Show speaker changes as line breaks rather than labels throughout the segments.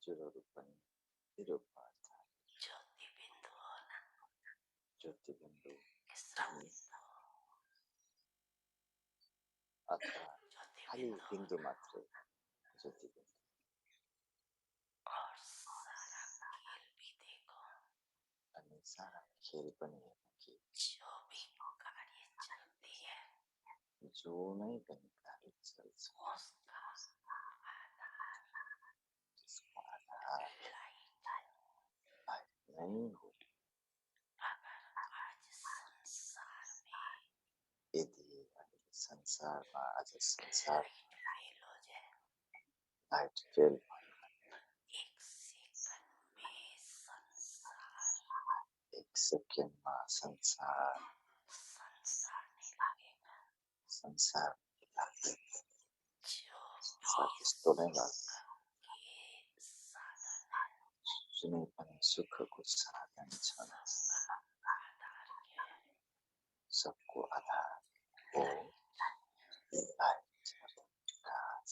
हजुरहरू पनि मेरो प्रार्थना ज्योतिबिन्दु अथवा खाली बिन्दु मात्रै ज्योतिबिन्दु अनि सारा खेल पनि हेर्नु कि जो नै पनि कार्य चल्छ त्यसको आधार नै हो। यदि अहिले संसारमा आज संसार लाइट फेल भयो एक सेकेन्डमा संसार लाग्दैन। संसार त्यस्तो नै लाग्छ। जुनै पनि सुखको साधन छन् सबको आधार हो लाइट प्रकाश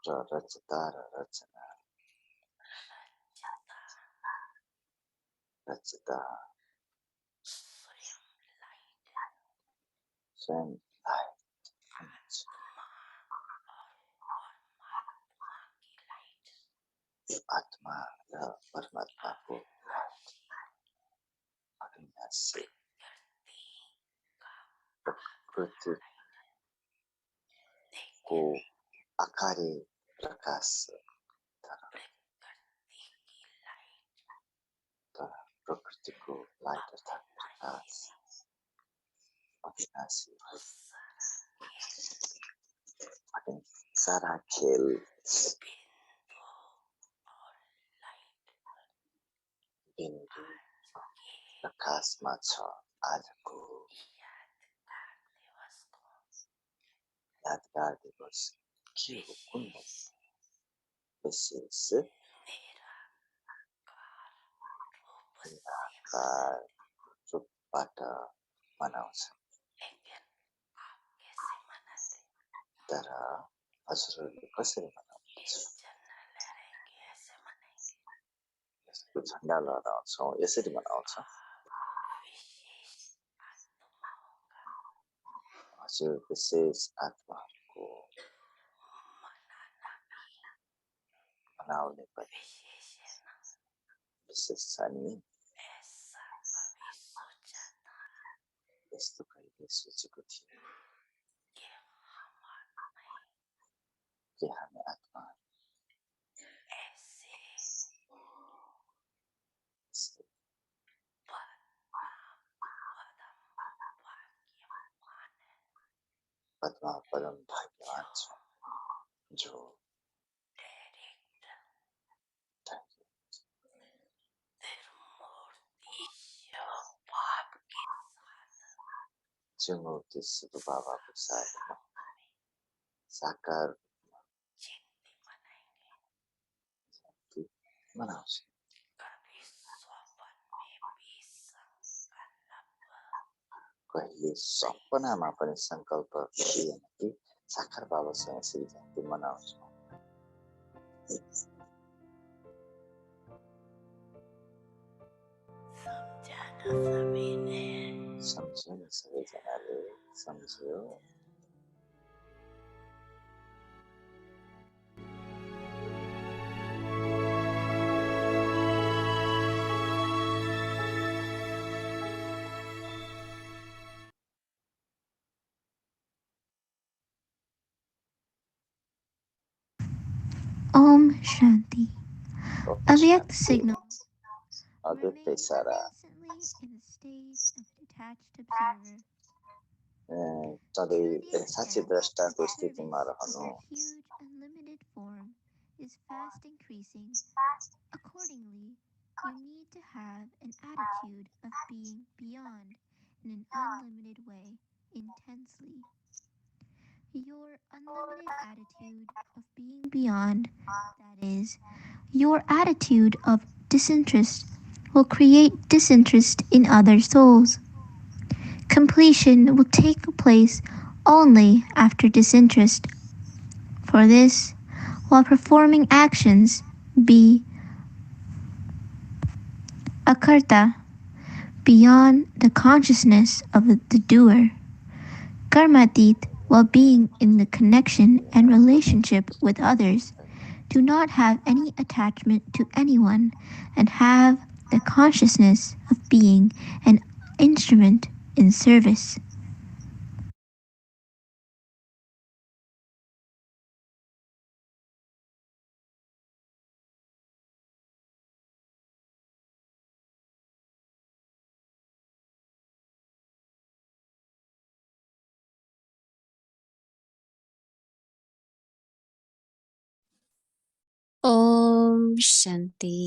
र रचता र रचना रचता स्वयं लाइट हुन्छ। आत्मा र परमात्माको लाइट अविनाशी प्रकृतिको आकारे प्रकाश तर प्रकृतिको लाइट अर्थात् प्रकाश अविनाशी हो। अनि सारा खेल बिन्दु प्रकाशमा छ। आजको यादगार दिवस के हो? कुन विशेष निराकार रूपबाट मनाउँछ। तर हजुरहरूले कसरी मनाउनुहुन्छ? यस्तो झन्डा लहराउँछौँ, यसरी मनाउँछौँ। हजुर विशेष आत्माको मनाउने पनि विशेष छ नि। यस्तो कहिले सोचेको थिएँ कि हामी आत्मा पद्मा परम भाग्यवान छौँ जो मूर्ति शिव बाबाको साथमा साकार मनाउँछ। कहिले सपनामा पनि संकल्प थिएन कि साकार बाबासँग यसरी जयन्ती मनाउँछौँ। सम्झ्यो नि सबैजनाले, सम्झ्यो।
Om Shanti. Avyakt signals
अद्वैत सारा
in a state of detached observer.
सधैँ साक्षी द्रष्टाको स्थितिमा रहनु।
Huge unlimited form is fast increasing. Accordingly, you need to have an attitude of being beyond in an unlimited way intensely. Your unlimited attitude of being beyond, that is, your attitude of disinterest, will create disinterest in other souls. Completion will take place only after disinterest. For this, while performing actions, be akarta, beyond the consciousness of the doer. Karmatit, while being in the connection and relationship with others, do not have any attachment to anyone and have the consciousness of being an instrument in service.
Om Shanti.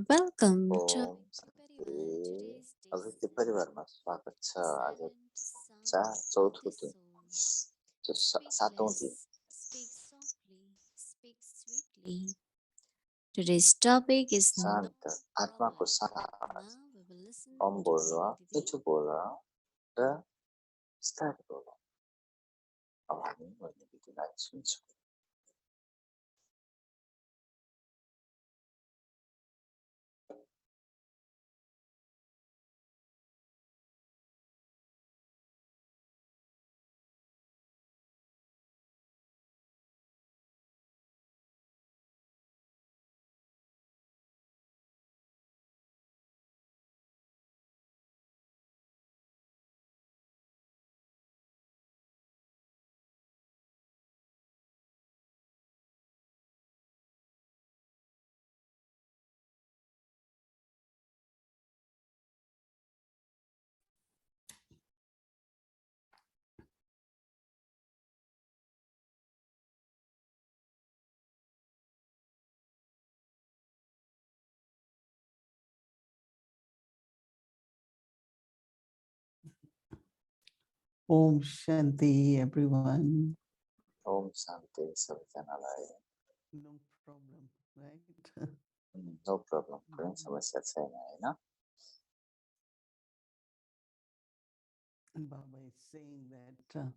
Welcome to
Om
Avicti
Shanti
Parivar. Today's
अभिवृद्धि
destination
परिवारमा स्वागत छ आज
seventh sound of
चौथो
the
दिन
soul.
जो
Speak
सातौं दिन
less, speak softly, speak sweetly. Today's topic is no
शान्त आत्माको
problem.
शान्त आवाज
Now we will listen
com
to
बोल
Didi.
मिठो बोल र बिस्तारै बोल अब हामी भन्ने बित्तिकै सुन्छौँ
Om Shanti, everyone.
ओम शान्ति सबैजनालाई
No problem, right?
No problem कुनै समस्या छैन होइन
Baba is saying that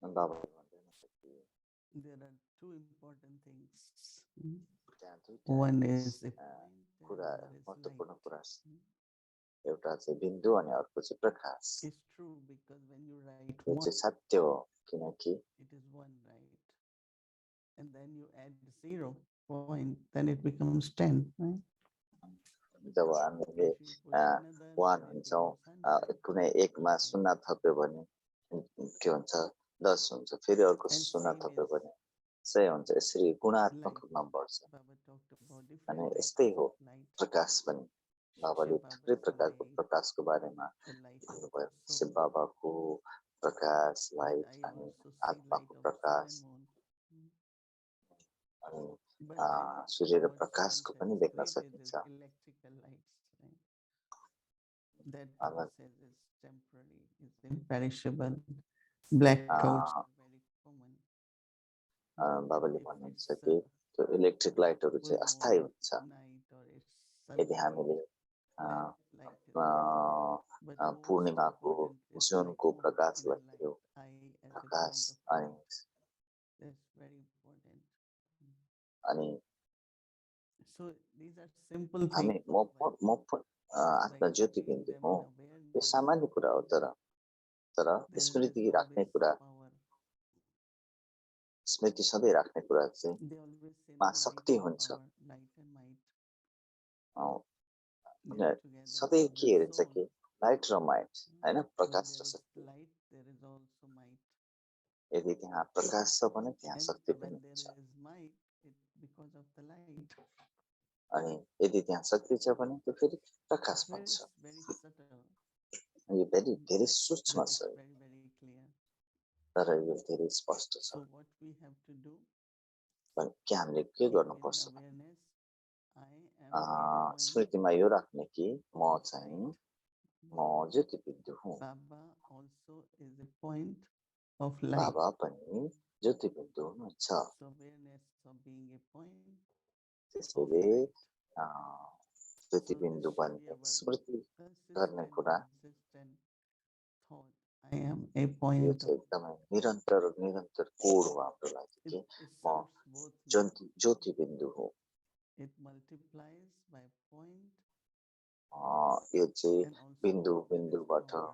बाबाले भन्दै हुनुहुन्छ कि
there are two important things.
त्यहाँ दुईटा
One is a point and
कुरा
another is
महत्त्वपूर्ण
light.
कुरा छ एउटा चाहिँ बिन्दु अनि अर्को चाहिँ प्रकाश
It's true because when you write
यो
one,
चाहिँ सत्य हो किनकि
it is one, right? And then you add 0 point, then it becomes 10, right?
जब हामीले
If you put another,
one
then it
हुन्छौँ
becomes 100.
कुनै एकमा
right?
शून्य थप्यो भने के हुन्छ 10 हुन्छ फेरि अर्को
And
शून्य
same
थप्यो
is
भने 100 हुन्छ यसरी गुणात्मक
light.
रूपमा बढ्छ
Baba talked about
अनि
different
यस्तै
types
हो
of light.
प्रकाश पनि बाबाले
Shiv
थुप्रै
Baba's
प्रकारको
light,
प्रकाशको बारेमा
the light of
भन्नुभयो
the
शिव
soul.
बाबाको प्रकाश
But
लाइट
I
अनि
also see light
आत्माको
of sun
प्रकाश
and moon.
अनि
But then
सूर्य र
what
प्रकाशको
science has
पनि देख्न
created is
सकिन्छ
electrical lights. Right? That
अब
Baba says is temporary, is imperishable. Blackouts are very common.
बाबाले
If
भन्नुहुन्छ
it's
कि त्यो इलेक्ट्रिक लाइटहरू
full
चाहिँ अस्थायी
moon
हुन्छ
night or it's
यदि
sunny
हामीले
night, then light is there. But most
पूर्णिमाको
important is light
जुनको
moon
प्रकाशलाई
inner
हेऱ्यौँ
light, eye as a
Prakash
point of
अनि
light. That's very important.
अनि
So these are simple
हामी
things.
म
But
म प- आफ्ना
by
Jyoti
putting
Bindu
them
हुँ
in
यो
awareness,
सामान्य कुरा हो तर तर
there is
स्मृति राख्ने
always
कुरा
power.
स्मृति सधैँ राख्ने कुरा चाहिँ
They always say
मा
no, light
शक्ति
and
हुन्छ
power, light and might. They are
उनीहरू
together.
सधैँ
So
के
the
हेरिन्छ
soul,
कि लाइट र माइट होइन
where
प्रकाश
there
र
is
शक्ति
light, there is also might.
यदि त्यहाँ प्रकाश छ भने त्यहाँ
And
शक्ति पनि
when there
हुन्छ
is might, it's because of the light.
अनि यदि त्यहाँ शक्ति छ भने त्यो फेरि प्रकाश
It's
पनि छ
very subtle,
यो धेरै धेरै सूक्ष्म
but
छ
it's very, very clear.
तर यो धेरै स्पष्ट छ
So what we have to do,
के हामीले के
keep in
गर्नुपर्छ
awareness, I am a point
स्मृतिमा यो राख्ने कि म
of
चाहिँ
light.
म ज्योतिबिन्दु हुँ
Baba also is a point of light.
बाबा पनि ज्योतिबिन्दु हुनुहुन्छ
So awareness of being a point of
त्यसैले
light. So this
ज्योतिबिन्दु
should be
भन्ने
our
स्मृति गर्ने
consistent,
कुरा
consistent thought. I am a
यो
point of
चाहिँ एकदमै निरन्तर निरन्तर कोड हो हाम्रो लागि
it,
कि
it
म
serves both needs.
ज्योति बिन्दु हो।
It multiplies by point
यो चाहिँ
and also
Bindu
there is
बिन्दुबाट
power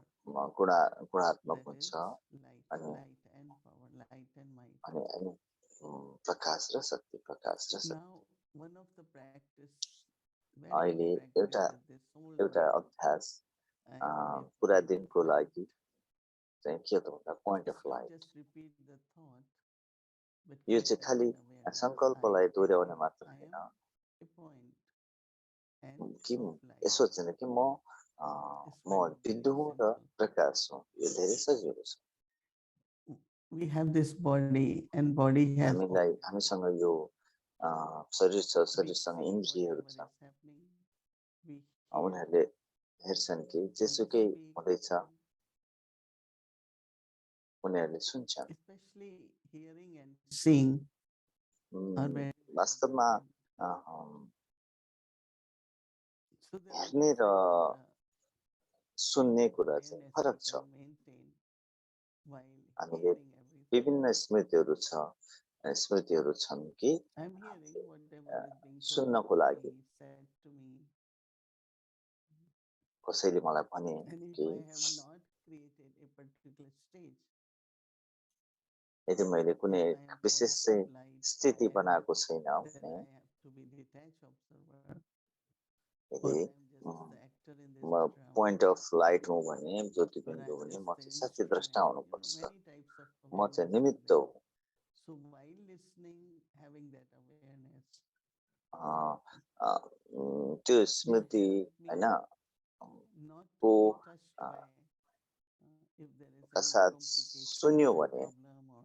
गुणात्मक
that
हुन्छ
is light,
अनि
light and power, light and might.
अनि अनि प्रकाश र शक्ति, प्रकाश र शक्ति।
Now, one of the practice, very good
अहिले
practice is this whole
एउटा
day.
अभ्यास
I am a
पुरा
point of
दिनको
light.
लागि चाहिँ के त भन्दा point of
Just not
light.
just repeat the thought, but
यो
keep
चाहिँ
that
खालि
in awareness.
सङ्कल्पलाई दोहोऱ्याउने मात्र
I
होइन
am a point and
कि
of light.
यसो चाहिँ कि
It's
म
very,
बिन्दु
very
हुँ र
simple.
प्रकाश हुँ। यो धेरै सजिलो छ।
We have this body and body has
हामीलाई
organs.
हामीसँग यो शरीर छ,
We
शरीरसँग
see
इन्द्रियहरू
whatever
छ।
is happening. We hear,
उनीहरूले हेर्छन् कि
we
जेसुकै
speak,
हुँदैछ उनीहरूले सुन्छन्।
especially hearing and seeing are very
वास्तवमा
different. So there are
हेर्ने र
different
सुन्ने कुरा चाहिँ
awareness
फरक
we
छ।
can maintain while
हामीले
hearing everything.
विभिन्न स्मृतिहरू छन् कि
I'm hearing whatever is being told
सुन्नको
to
लागि।
me, said to me.
कसैले मलाई भने
And if
कि
I have not created a particular stage,
यदि मैले कुनै
if I am
विशेष
point
चाहिँ
of light,
स्थिति
then
बनाएको छैन
I
भने
have to be detached observer,
यदि
or I am just the actor in this
म
drama,
पोइन्ट अफ लाइट हुँ भने, ज्योति
or I
बिन्दु
am
भने म
just the
चाहिँ साँच्चै
instrument.
द्रष्टा हुनुपर्छ।
Many types of
म चाहिँ
awareness are
निमित्त
there.
हुँ।
So while listening, having that awareness,
त्यो
will
स्मृति
help me
होइन
not to
को
be touched by if there is any
साथ
complication
सुन्यो
or
भने
problem or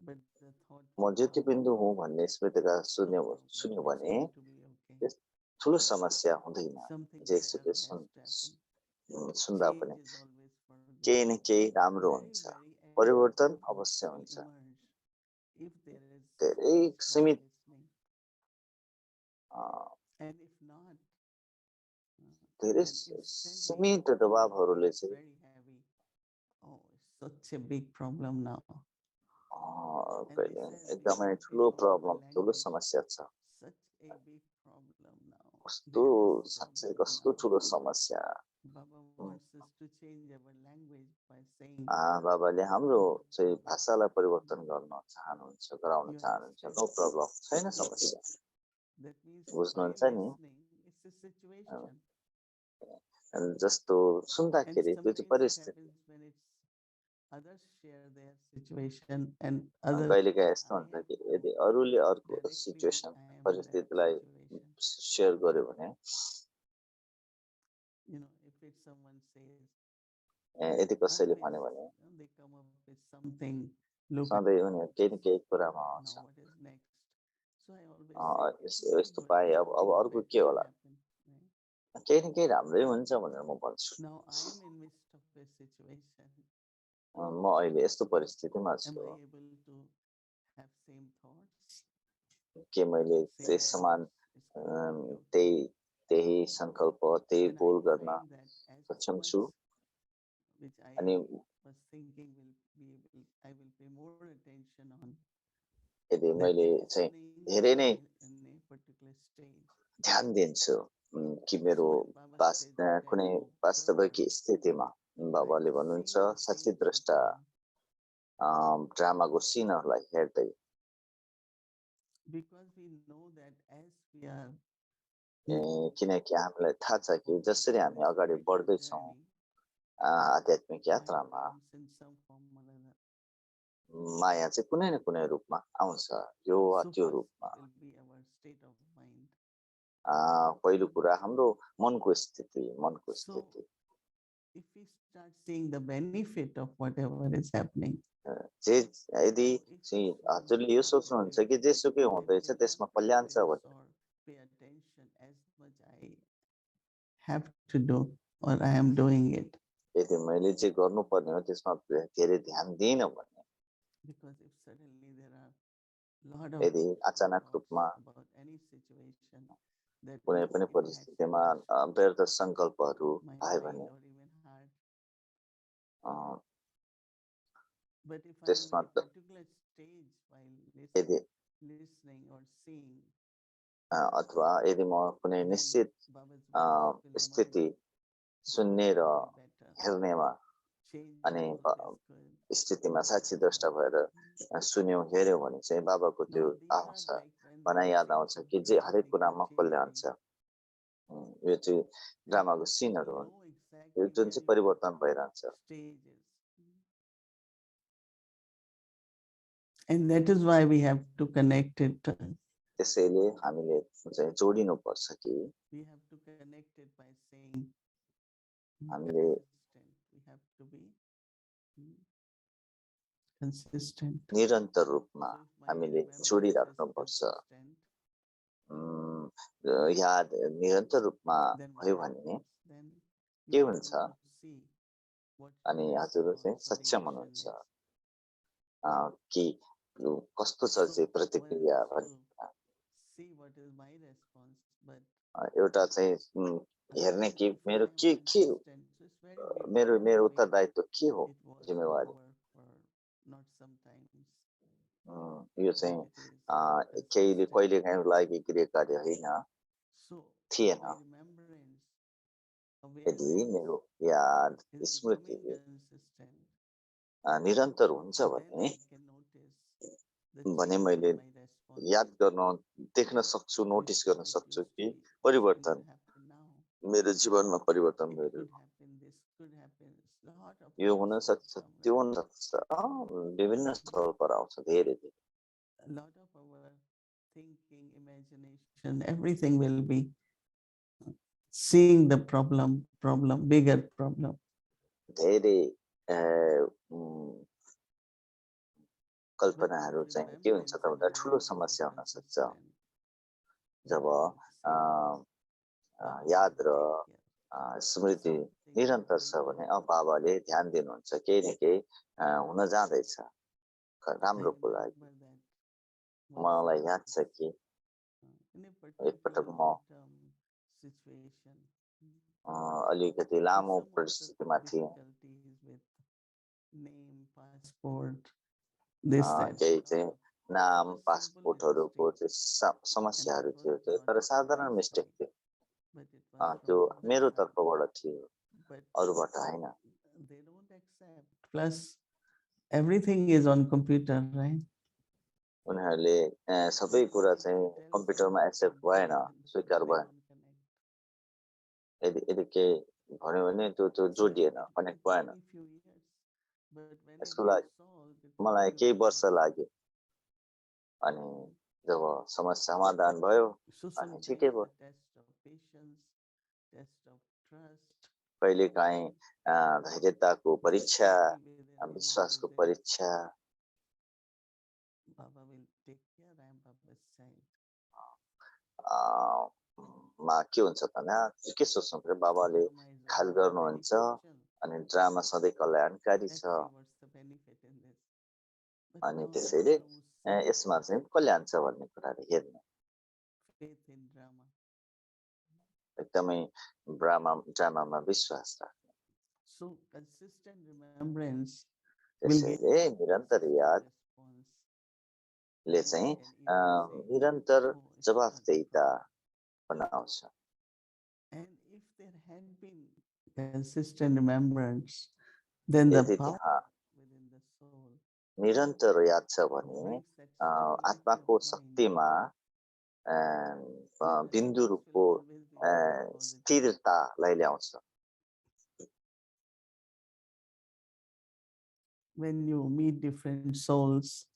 but the thought
म ज्योति बिन्दु हुँ भन्ने स्मृतिका सुन्यो
it's
भने
going to be okay.
ठुलो समस्या हुँदैन।
Something
जेसुकै
better has to happen.
सुन्दा
Change
पनि
is always for good.
केही न केही राम्रो
Very,
हुन्छ,
very
परिवर्तन
important thoughts
अवश्य
will
हुन्छ।
emerge if there is
धेरै
strong
सीमित
listening. And if not,
धेरै
then instantly
सीमित
it
दबावहरूले
becomes
चाहिँ
very heavy. Oh, it's such a big problem now. And
कहिले
this has
एकदमै
become
ठुलो
in our
प्रब्लम, ठुलो
language
समस्या छ।
such a big problem now.
कस्तो
Biggest
साँच्चै
problem
कस्तो
now.
ठुलो समस्या।
Baba wants us to change our language by saying
बाबाले हाम्रो चाहिँ भाषालाई परिवर्तन गर्न चाहनुहुन्छ, गराउन
you
चाहनुहुन्छ।
understand.
नो प्रब्लम, छैन समस्या।
That means while
बुझ्नुहुन्छ नि?
listening, it's a situation.
जस्तो
And
सुन्दाखेरि त्यो चाहिँ
sometimes it
परिस्थिति।
happens when it's others share their situation and others
कहिलेकाहीँ यस्तो
I
हुन्छ
have
कि
to
यदि अरूले अर्को
directly
situation
I am in that
परिस्थितिलाई
situation.
Share गर्यो भने
You know, if it's someone says,
यदि कसैले
always
भन्यो भने
they come up with something, look at
सधैँ उनीहरू केही न केही कुरामा आउँछ।
now what is next. So I always say it's very
यस्तो
good,
पाएँ, अब
something
अर्को के
better
होला,
happen. Right?
केही न केही राम्रै हुन्छ भनेर म भन्छु।
Now I am in midst of a situation.
म अहिले यस्तो परिस्थितिमा
Am
छु,
I able to have same thoughts?
के मैले
Same
त्यही समान
words? It's going to be okay.
त्यही सङ्कल्प, त्यही
When I
बोल गर्न
find that as
सक्षम
much
छु।
which I
अनि
was thinking I will pay more attention on
यदि
that
मैले चाहिँ
listening
धेरै नै
in a particular stage.
ध्यान दिन्छु कि
So
मेरो
when Baba said that I
कुनै
am
वास्तविक
observer,
स्थितिमा बाबाले
while
भन्नुहुन्छ
seeing the
साँच्चै
things
द्रष्टा
happening,
ड्रामाको सिनहरूलाई हेर्दै,
because we know that as we are moving
किनकि हामीलाई थाहा छ कि
on
जसरी
our
हामी अगाडि
spiritual
बढ्दैछौँ
journey,
आध्यात्मिक
Maya
यात्रामा
comes in some form or another.
माया चाहिँ कुनै न कुनै रूपमा आउँछ, यो वा
So
त्यो
first
रूपमा।
will be our state of mind.
पहिलो कुरा हाम्रो मनको स्थिति, मनको
So
स्थिति।
if we start seeing the benefit of whatever is happening,
जे यदि
so if
चाहिँ
it's going
हजुरले यो
somewhere
सोच्नुहुन्छ कि
good,
जेसुकै
I
हुँदैछ
will
त्यसमा
not
कल्याण छ
notice
भने
or pay attention as much I have to do or I am doing it.
यदि मैले जे गर्नुपर्ने हो त्यसमा धेरै ध्यान दिइनँ भने,
Because if suddenly there are lot of
यदि अचानक
thoughts
रूपमा
about any situation that
कुनै
if
पनि
it has
परिस्थितिमा
touched
व्यर्थ सङ्कल्पहरू
my
आयो
mind
भने
or even heart,
a,
But if I am
त्यसमा
in a
त
particular stage while
यदि
listening or seeing,
अथवा यदि म कुनै
then
निश्चित
Baba's
अ,
voice will
स्थिति
emerge.
सुन्ने र
Spiritually better.
हेर्नेमा
Change the
अनि
mood is good.
स्थितिमा साक्षी द्रष्टा भएर सुन्यौँ हेऱ्यौँ भने चाहिँ बाबाको त्यो
Now these are
आउँछ
like when
भनाइ
the
याद
scenes
आउँछ
of
कि जे
drama
हरेक
they keep
कुरामा कसले
changing.
हान्छ यो चाहिँ
And
ड्रामाको
to
सिनहरू हुन्
know
यो
exactly
जुन
where
चाहिँ
your
परिवर्तन भइरहन्छ
stage is. And that is why we have to connect it.
त्यसैले हामीले चाहिँ जोडिनुपर्छ कि
We have to connect it by saying
हामीले
consistent. We have to be consistent.
निरन्तर रूपमा
So if my
हामीले
remembrance is
जोडिराख्नुपर्छ
consistent,
याद निरन्तर रूपमा
then what
भयो भने
happens? Then
के
you are
हुन्छ
able to see what
अनि
your
हजुर चाहिँ
response or
सक्षम
reaction
हुनुहुन्छ
is.
कि कस्तो छ
So
चाहिँ
one
प्रतिक्रिया
has
भन्ने
to see what is my response, but
एउटा चाहिँ हेर्ने कि
if I
मेरो
am
के
consistent, so it's very
मेरो
beautiful
मेरो
the way
उत्तरदायित्व के हो
it was
जिम्मेवारी
over for not sometimes,
यो
but
चाहिँ
it is
केहीले
consistent.
कहिले काहीँ लागि गृहकार्य होइन
So
थिएन
my remembrance,
यदि
awareness
मेरो याद
is
स्मृति
becoming consistent,
निरन्तर हुन्छ
then
भने
I can notice the
भने
change
मैले
in my response.
याद गर्न देख्न सक्छु
So
नोटिस गर्न
it
सक्छु
used to
कि
be this
परिवर्तन
will happen now.
मेरो जीवनमा परिवर्तन
It
भयो
could happen, this could happen. A lot of
यो
thoughts
हुन
will
सक्छ
come,
त्यो
right?
हुन सक्छ विभिन्न स्थलपर आउँछ धेरै धेरै
A lot of our thinking, imagination, everything will be seeing the problem, bigger problem.
धेरै
But
कल्पनाहरू
if
चाहिँ के हुन्छ
remembrance,
त भन्दा ठुलो
awareness
समस्या
is
हुन सक्छ
consistent,
job
then I would say Baba
याद
will
र
take care.
स्मृति
Something
निरन्तर
going
छ भने
on.
बाबाले ध्यान दिनुहुन्छ केही न केही हुन जाँदैछ
I
राम्रोको लागि
remember that
मलाई
once
याद छ कि
in a particular
एकपटक म
long-term situation,
अलिकति
with
लामो
some of the
परिस्थितिमा थिएँ
difficulties with name, passport, this, that,
केही
lot
चाहिँ
of,
नाम
just simple
पासपोर्टहरू
mistake.
चाहिँ
And it
समस्याहरू थियो
was
त्यो
not
तर
from
साधारण
my
मिस्टेक
side,
थियो
but it was
त्यो
from other
मेरो
side.
तर्फबाट थियो
But
अरूबाट होइन
they don't accept. Plus, everything is on computer, right?
उनीहरूले सबै कुरा
If
चाहिँ
you tell
कम्प्युटरमा
someone
एक्सेप्ट भएन
something, then
स्वीकार
they
भएन
don't connect.
यदि केही भन्यो भने त्यो
So
जोडिएन
it
कनेक्ट
took
भएन
me few years, but when it
यसको
got
लागि
solved, it was
मलाई केही वर्ष
beautiful.
लाग्यो अनि जब समस्या समाधान भयो
So
अनि
sometimes
ठिकै भयो
the test of patience, test of trust,
कहिलेकाहीँ धैर्यताको परीक्षा
especially within the
विश्वासको
Mahabuddha,
परीक्षा
Baba will take care. I am Baba's child.
मा के हुन्छ भन्दा के सोच्नु पर्यो बाबाले
Drama is
ख्याल
always
गर्नुहुन्छ
beneficial.
अनि ड्रामा सधैँ कल्याणकारी
Let's
छ
see what's the benefit in this. But
अनि
now
त्यसैले
lose some
यसमा चाहिँ कल्याण छ भन्ने कुराले हेर्ने
faith in drama.
एकदमै ड्रामामा विश्वास राख्ने
So consistent remembrance will give
त्यसैले
you
निरन्तर
consistent
यादले
response. Then you
चाहिँ
can easily say,
निरन्तर
oh, it's not a
जवाफदेहिता
problem.
बनाउँछ
And if there had been consistent remembrance, then the
यदि
power
त्यहाँ
within the soul
निरन्तर याद छ भने
brings that stability of
आत्माको
mind.
शक्तिमा
Your
Bindu
response
रूपको
will always be very positive.
स्थिरतालाई ल्याउँछ
When you meet different souls,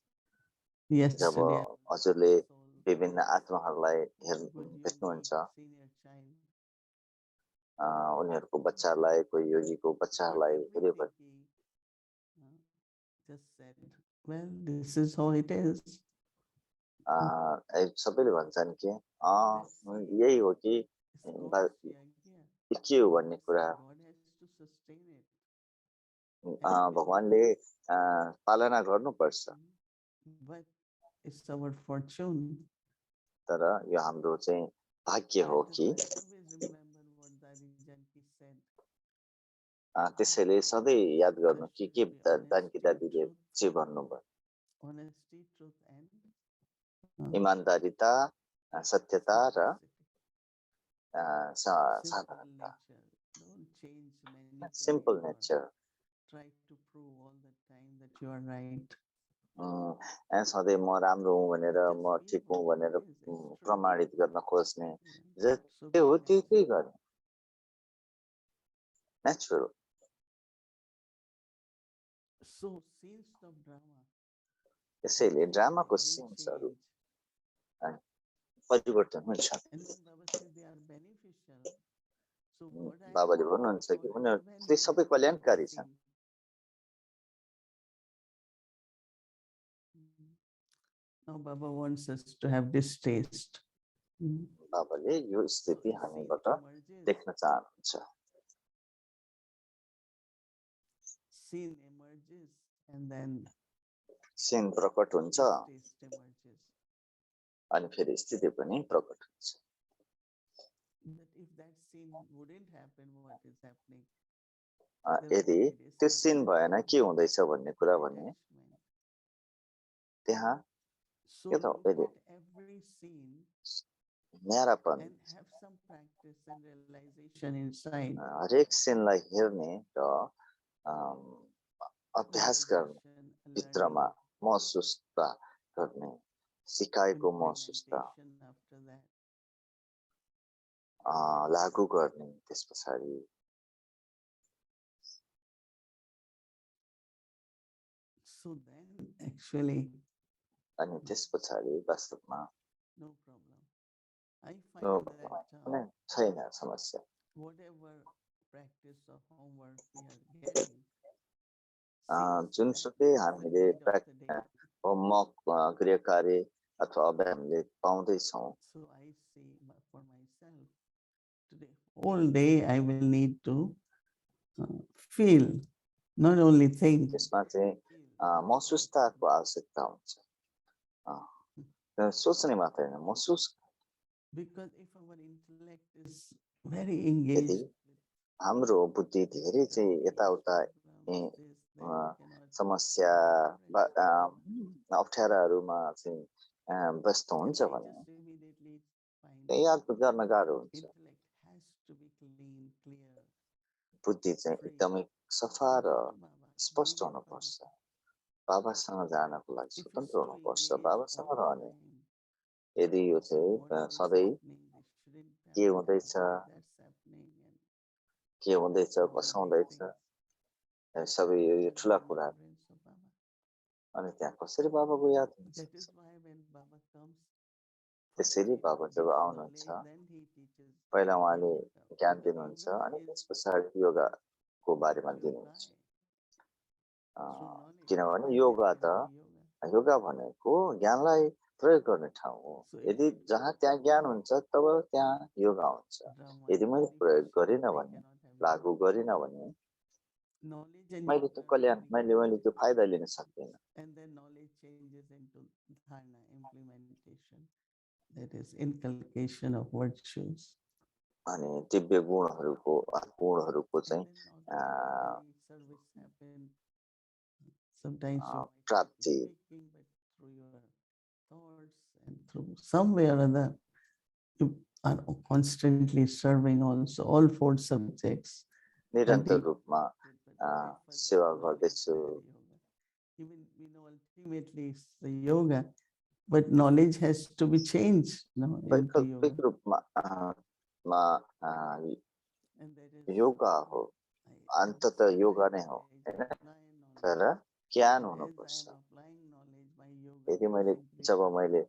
job
yesterday I
हजुरले
met a soul
विभिन्न
from
आत्माहरूलाई
good yogi,
भेट्नुहुन्छ
senior child.
उनीहरूको बच्चाहरूलाई कोही योगीको
For
बच्चाहरूलाई हेऱ्यो
everything, he just said, well, this is how it is.
भने सबैले भन्छन् कि
Let's see,
यही हो कि
it's God's yagya.
के हो भन्ने कुरा
God has to sustain it.
भगवानले पालना गर्नुपर्छ
But it's our fortune.
तर यो हाम्रो चाहिँ भाग्य हो
And
कि
I always remember what Dadi Janki said.
त्यसैले सधैँ याद
There
गर्नु के
should be
दानकी
honesty,
दादीले
truth,
जे भन्नुभयो
honesty, truth, and
इमान्दारिता सत्यता र
simplicity. Simple
साधारणता
nature. Don't change, manipulate,
simple
or
nature
try to prove all the time that you are right.
सधैँ म राम्रो हुँ भनेर
Just
म
be
ठिक हुँ
what
भनेर
it is. It's true.
प्रमाणित गर्न खोज्ने
So
जे
be
हो त्यही
natural.
गर्ने natural
So scenes of drama
त्यसैले
actually
ड्रामाको
will
सिन्सहरू
change.
परिवर्तन हुन्छ
And when Baba said they are beneficial, so what I
बाबाले
have
भन्नुहुन्छ कि
taught
उनीहरू
even
ती
in
सबै
the
कल्याणकारी छन्
scene. Now Baba wants us to have this taste.
बाबाले यो स्थिति
So a scene
हामीबाट
emerges.
देख्न चाहनुहुन्छ
Scene emerges and then
scene प्रकट हुन्छ
this taste emerges.
अनि फेरि स्थिति पनि प्रकट हुन्छ
But if that scene wouldn't happen, what is happening?
यदि त्यो सिन भएन के हुँदैछ भन्ने कुरा भने
Attachment.
त्यहाँ
So
के त
look
यदि
at every scene
न्यारापन
and have some practice and realization inside.
हरेक सिनलाई हेर्ने र अभ्यास गर्ने
Realization,
भित्रमा
learning,
महसुसता गर्ने सिकाएको महसुसता
implementation after that.
लागू गर्ने त्यस पछाडि
So then actually
अनि त्यस पछाडि वास्तवमा
no problem. I find that
छैन समस्या
whatever practice or homework we are getting,
जुनसुकै हामीले होमवर्क गृहकार्य अथवा अभ्यास हामीले पाउँदैछौँ
So I see for myself today, all day I will need to feel, not only think.
त्यसमा चाहिँ महसुसताको आवश्यकता हुन्छ सोच्ने मात्रै होइन महसुस
Because if our intellect is very engaged,
हाम्रो बुद्धि धेरै चाहिँ यताउता समस्या अप्ठ्याराहरूमा चाहिँ व्यस्त हुन्छ भने याद गर्न गाह्रो हुन्छ बुद्धि चाहिँ एकदमै सफा र स्पष्ट हुनुपर्छ बाबासँग जानको लागि स्वतन्त्र हुनुपर्छ बाबासँग रहने यदि यो चाहिँ सधैँ के हुँदैछ कसो हुँदैछ सबै यो ठुला कुरा अनि त्यहाँ कसरी बाबाको याद हुन्छ त्यसैले बाबा जब आउनुहुन्छ पहिला उहाँले ज्ञान दिनुहुन्छ अनि त्यस पछाडि योगाको बारेमा दिनुहुन्छ किनभने योगा भनेको ज्ञानलाई प्रयोग गर्ने ठाउँ हो यदि जहाँ त्यहाँ ज्ञान हुन्छ तब त्यहाँ योगा हुन्छ यदि मैले प्रयोग गरिनँ भने लागू गरिनँ भने मैले त्यो कल्याण मैले त्यो फाइदा लिन सक्दिनँ
and then knowledge changes into dharana implementation, that is inculcation of virtues.
अनि दिव्य गुणहरूको चाहिँ प्राप्ति
through your thoughts and through some way or other you are constantly serving also all four subjects.
निरन्तर रूपमा सेवा गर्दैछु.
Even we know ultimately it's the yoga, but knowledge has to be changed.
वैकल्पिक रूपमा योगा हो अन्ततः योगा नै हो हैन तर ज्ञान हुनुपर्छ यदि जब मैले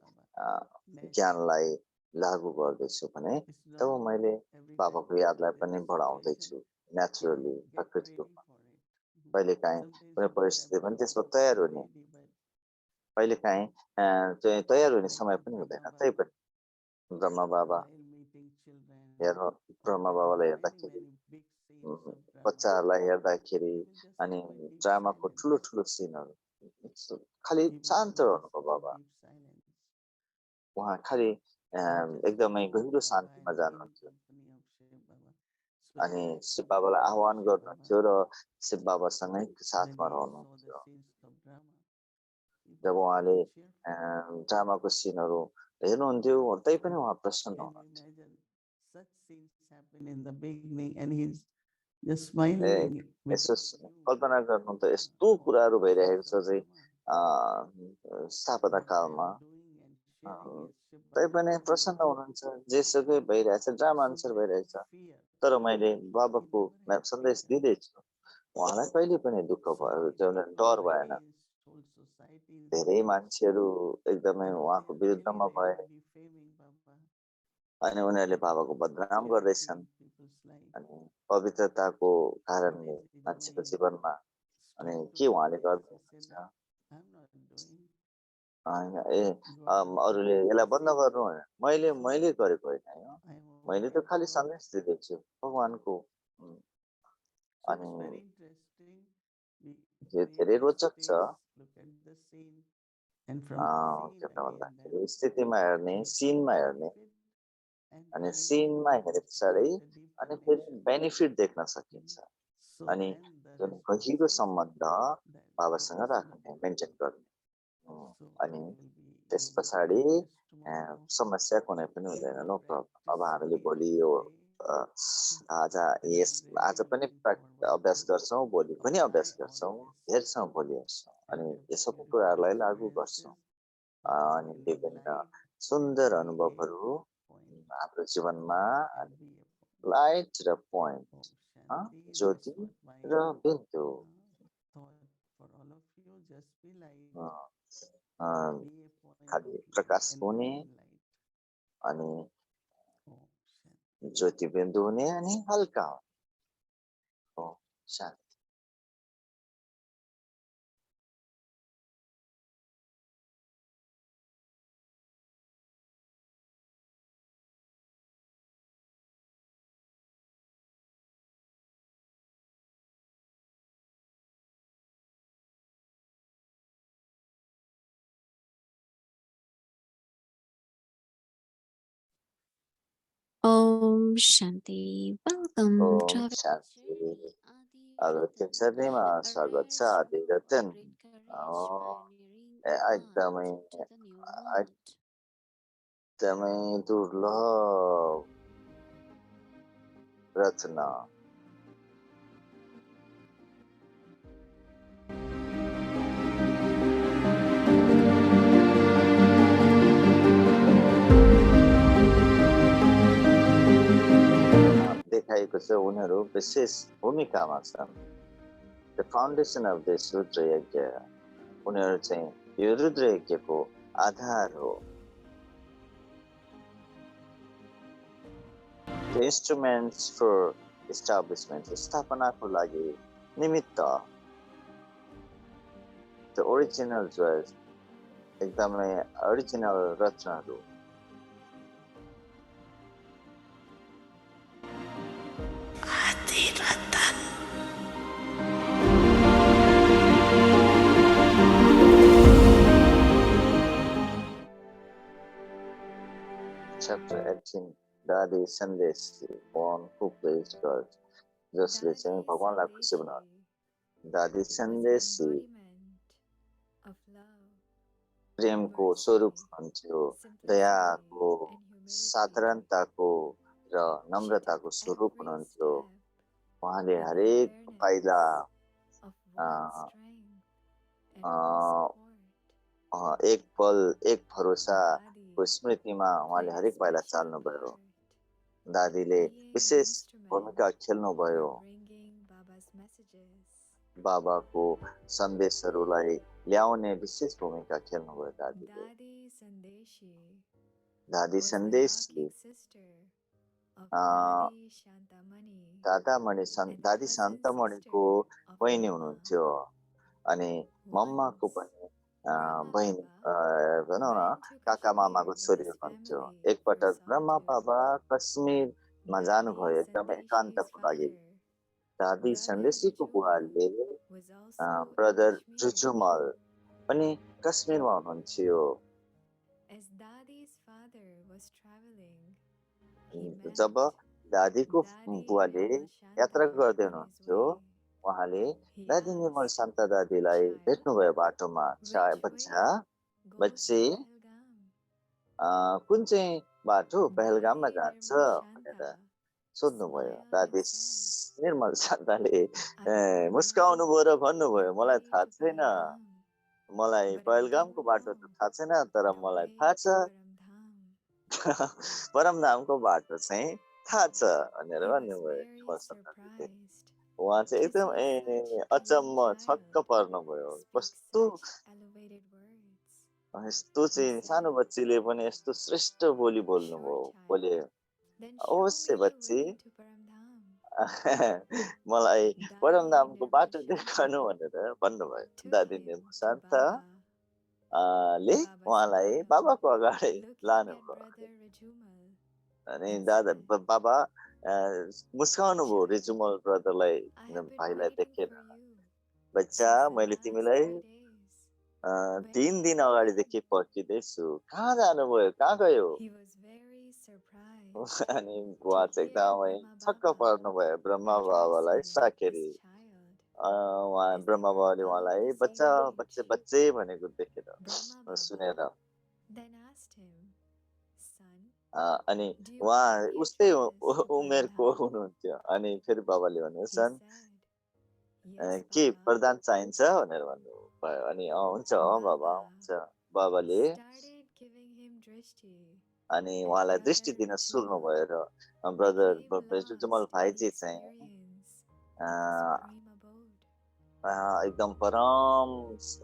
ज्ञानलाई लागू गर्दैछु भने तब मैले बाबाको यादलाई पनि बढाउँदैछु नेचुरली प्राकृतिक रूपमा कहिलेकाहीँ कुनै परिस्थिति पनि त्यसमा तयार हुने कहिलेकाहीँ तयार हुने समय पनि हुँदैन तै पनि ब्रह्मा बाबालाई हेर्दाखेरि बच्चाहरूलाई हेर्दाखेरि अनि ड्रामाको ठुलो ठुलो सिनहरू खालि शान्त रहनुभयो बाबा उहाँ खालि एकदमै गहिरो शान्तिमा जानुहुन्थ्यो अनि शिव बाबालाई आह्वान गर्नुहुन्थ्यो र शिव बाबासँगै साथमा रहनुहुन्थ्यो। जब उहाँले ड्रामाको सिनहरू हेर्नुहुन्थ्यो तैपनि उहाँ प्रसन्न हुनुहुन्थ्यो। यसो कल्पना गर्नु त यस्तो कुराहरू भइरहेको छ चाहिँ स्थापना कालमा, तैपनि प्रसन्न हुनुहुन्छ। जेसुकै भइरहेछ, ड्रामा अनुसार भइरहेछ, तर मैले बाबाको सन्देश दिँदैछु। उहाँलाई कहिले पनि दुःख भयो, डर भएन। धेरै मान्छेहरू एकदमै उहाँको विरुद्धमा भए अनि उनीहरूले बाबाको बदनाम गर्दैछन्। अनि पवित्रताको कारणले मान्छेको जीवनमा अनि के उहाँले गर्नुहुन्छ? अरूले यसलाई बन्द गर्नु, मैले गरेको होइन, मैले त खालि सन्देश दिँदैछु भगवानको। अनि यो धेरै रोचक छ। के भन्दाखेरि स्थितिमा हेर्ने, सिनमा हेर्ने, अनि सिनमा हेरे पछाडि अनि फेरि बेनिफिट देख्न सकिन्छ। अनि जुन गहिरो सम्बन्ध बाबासँग राख्ने, मेन्टेन गर्ने, अनि त्यस पछाडि समस्या कुनै पनि हुँदैन। No problem. अब हामीले भोलि यो आज पनि अभ्यास गर्छौँ, भोलि पनि अभ्यास गर्छौँ, हेर्छौँ, भोलि हेर्छौँ, अनि यो सबै कुराहरूलाई लागू गर्छौँ। अनि विभिन्न सुन्दर अनुभवहरू हाम्रो जीवनमा लाइट र पोइन्ट, ज्योति र बिन्दु, खालि प्रकाश हुने अनि ज्योति बिन्दु हुने अनि हल्का हो, शान्ति।
Om Shanti. Welcome
Om
to our
Shanti.
journey,
अब
Adi
त्यो
Ratan.
चरणीमा स्वागत छ, आदि Ratan.
Great courage, pioneering a
एकदमै
path to the new world.
एकदमै दुर्लभ रचना। देखाएको छ उनीहरू विशेष भूमिकामा छन्। The foundation of this Rudra यज्ञ, उनीहरू चाहिँ यो रुद्र यज्ञको आधार हो। द इन्स्ट्रुमेन्ट्स फर इस्टाब्लिसमेन्ट, स्थापनाको लागि निमित्त। द ओरिजिनल ज्वेल्स, एकदमै ओरिजिनल रत्नहरू। Chapter 18, दादी सन्देश, one who pleased God, जसले चाहिँ भगवानलाई खुसी बनायो। दादी सन्देशी प्रेमको स्वरूप हुन्थ्यो, दयाको, साधारणताको र नम्रताको स्वरूप हुनुहुन्थ्यो। उहाँले हरेक पाइला एक पल एक भरोसाको स्मृतिमा उहाँले हरेक पाइला चाल्नुभयो। दादीले विशेष भूमिका खेल्नुभयो। बाबाको सन्देशहरूलाई ल्याउने विशेष भूमिका खेल्नुभयो दादीले। दादी सन्देशी दादी शान्तमणिको बहिनी हुनुहुन्थ्यो अनि मम्माको पनि बहिनी, भनौँ न काका मामाको छोरी हुनुहुन्थ्यो। एकपटक ब्रह्मा बाबा कश्मीरमा जानुभयो एकदमै एकान्तको लागि। दादी सन्देशीको बुवाले ब्रदर जुजुमल पनि कश्मीरमा हुनुहुन्थ्यो। जब दादीको बुवाले
Nirmala
यात्रा
Shanta
गर्दै
on his
हुनुहुन्थ्यो।
way.
उहाँले
He
दादी निर्मल
asked,
शान्ता दादीलाई
"Child,
भेट्नुभयो बाटोमा।
which
बच्चा
way goes
बच्चे
to Pahalgam?"
कुन चाहिँ बाटो पहलगाममा
Dadi
जान्छ
Nirmal
भनेर
Shanta
सोध्नुभयो।
smiled and
दादी
said,
Nirmal शान्ताले
"I have heard
मुस्काउनु भयो र भन्नुभयो,
the
मलाई
way
थाहा
to
छैन,
Pahalgam,
मलाई
but I
पहलगामको
don't
बाटो त
know
थाहा छैन, तर
the
मलाई थाहा
way
छ
to Paramdham."
परमधामको बाटो चाहिँ थाहा छ भनेर
He was
भन्नुभयो
very
निर्मल शान्ताले।
surprised
उहाँ चाहिँ
to
एकदम
see such a young
अचम्म छक्क
child
पर्नुभयो।
speak
कस्तो
such elevated words.
यस्तो
He
चाहिँ सानो
said,
बच्चीले पनि यस्तो श्रेष्ठ बोली बोल्नुभयो।
"Sure, child.
बोले
Then show
अवश्य
me the
बच्ची
way to Paramdham."
मलाई
Dadi
परमधामको
Nirmal
बाटो देखाउनु
Shanta
भनेर भन्नुभयो।
took
दादी
him
निर्मल
to
शान्त
Baba.
ले
Baba
उहाँलाई
smiled,
बाबाको अगाडि
looking at
लानुभयो।
brother Rajumal,
अनि
and
दादा
said,
बाबा मुस्काउनु भयो
"Child,
रिजुमल ब्रदरलाई,
I have been
भाइलाई
waiting
देखेर।
for you
बच्चा
since the
मैले
last
तिमीलाई
4 days. Where
3
have
दिन
you
अगाडि
been?"
देखि पर्खिँदैछु। कहाँ जानुभयो, कहाँ गयो?
He was very surprised
अनि बुवा
to
चाहिँ
hear
एकदमै
Brahma
छक्क
Baba
पर्नुभयो ब्रह्मा
address
बाबालाई
him as
साकेरी।
child
उहाँ
as they
ब्रह्मा
were
बाबाले
about
उहाँलाई
the
बच्चा
same
बच्चे
age.
बच्चे भनेको देखेर
Brahma
सुनेर
Baba then asked him, "Son,
अनि
do you
उहाँ
want to be
उस्तै
addressed to
उमेरको
Paramdham?"
हुनुहुन्थ्यो। अनि फेरि बाबाले भन्नुभयो,
He
सन
said, "Yes,
के
Baba."
वरदान चाहिन्छ भनेर भन्नुभयो। अनि हुन्छ बाबा
Baba
हुन्छ। बाबाले
started giving him drishti,
अनि
and
उहाँलाई दृष्टि
brother
दिन सुरु
Rajumal
भयो र brother
became
जुमल
lost in the
भाइजी चाहिँ
experience of the supreme abode.
एकदम परम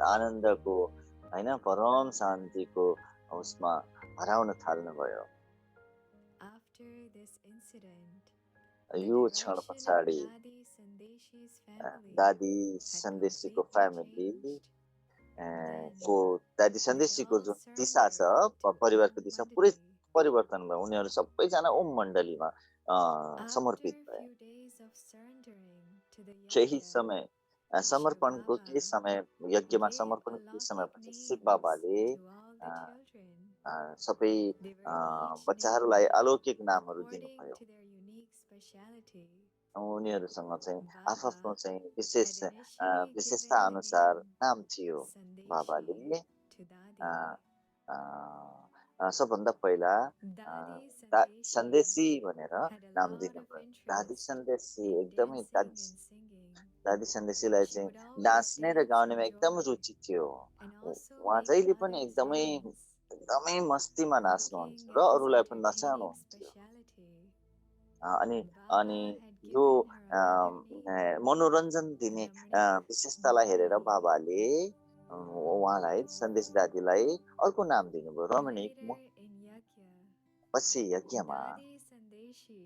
आनन्दको हैन परम शान्तिको उसमा हराउन थाल्नुभयो।
After this incident,
यो
the
क्षण
direction of
पछाडि
Dadi Sandeshi's family
दादी
had
सन्देशीको
completely
family
changed. Then
को दादी
they
सन्देशीको
all
जुन दिशा छ
surrendered to
परिवारको
Om
दिशा पुरै
Mandali.
परिवर्तन भयो। उनीहरू सबैजना ओम मण्डलीमा
After
समर्पित
a
भए।
few days of surrendering to the
केही
yajna,
समय
Shiv
समर्पणको केही
Baba
समय यज्ञमा
gave
समर्पणको केही
alaukic
समयपछि शिव
names
बाबाले
to all the children.
सबै
They were each
बच्चाहरूलाई
named
अलौकिक नामहरू
according
दिनुभयो।
to their unique speciality.
उनीहरूसँग चाहिँ आफ्नो
Baba
चाहिँ विशेष
had initially
विशेषता
given the
अनुसार
name
नाम थियो। बाबाले
Sandeshi to Dadi.
सबभन्दा पहिला
Dadi
सन्देशी
Sandeshi
भनेर
had a
नाम
lot of
दिनुभयो। दादी
interest
सन्देशी
in
एकदमै
dancing and singing.
दादी सन्देशीलाई
She
चाहिँ
would always
नाच्ने र
dance
गाउनेमा
for
एकदम
joy
रुचि थियो।
and also
उहाँ
make
जहिले पनि
others
एकदमै
dance,
एकदमै मस्तीमा
looking
नाच्नुहुन्थ्यो र
at this
अरूलाई पनि
entertaining
नचाउनुहुन्थ्यो।
speciality.
अनि अनि
Baba had
यो
given her another name,
मनोरञ्जन दिने
Ramani,
विशेषतालाई हेरेर बाबाले उहाँलाई सन्देश दादीलाई अर्को नाम दिनुभयो, रमणीक।
Later in Yajna,
पछि यज्ञमा
Dadi Sandeshi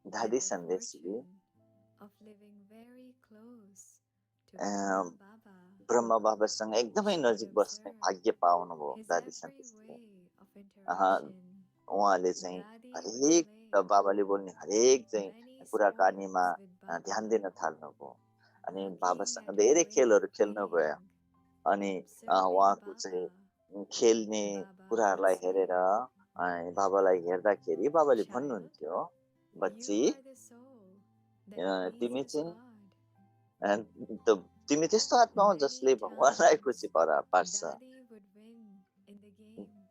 दादी
had the
सन्देशी
fortune of living very close to
a,
Brahma Baba.
Brahma बाबासँग एकदमै
She could
नजिक बस्ने
observe
भाग्य पाउनुभयो
his
दादी
every
सन्देशले।
way of interaction.
उहाँले चाहिँ
Dadi would
हरेक
play
बाबाले बोल्ने हरेक चाहिँ
many
कुराकानीमा
sports with
ध्यान
Baba,
दिन थाल्नुभयो। अनि
looking
बाबासँग
at his
धेरै
way
खेलहरू
of
खेल्नुभयो।
playing
अनि
and observing
उहाँको चाहिँ
Baba.
खेल्ने
Baba would
कुराहरूलाई
say,
हेरेर बाबालाई हेर्दाखेरि बाबाले
"Child,
भन्नुहुन्थ्यो, बच्ची
you are the soul that
तिमी
pleases
चाहिँ
God."
तिमी त्यस्तो आत्मा हो
Many
जसले भगवानलाई खुसी
times,
पार्छ।
Dadi would win in the game when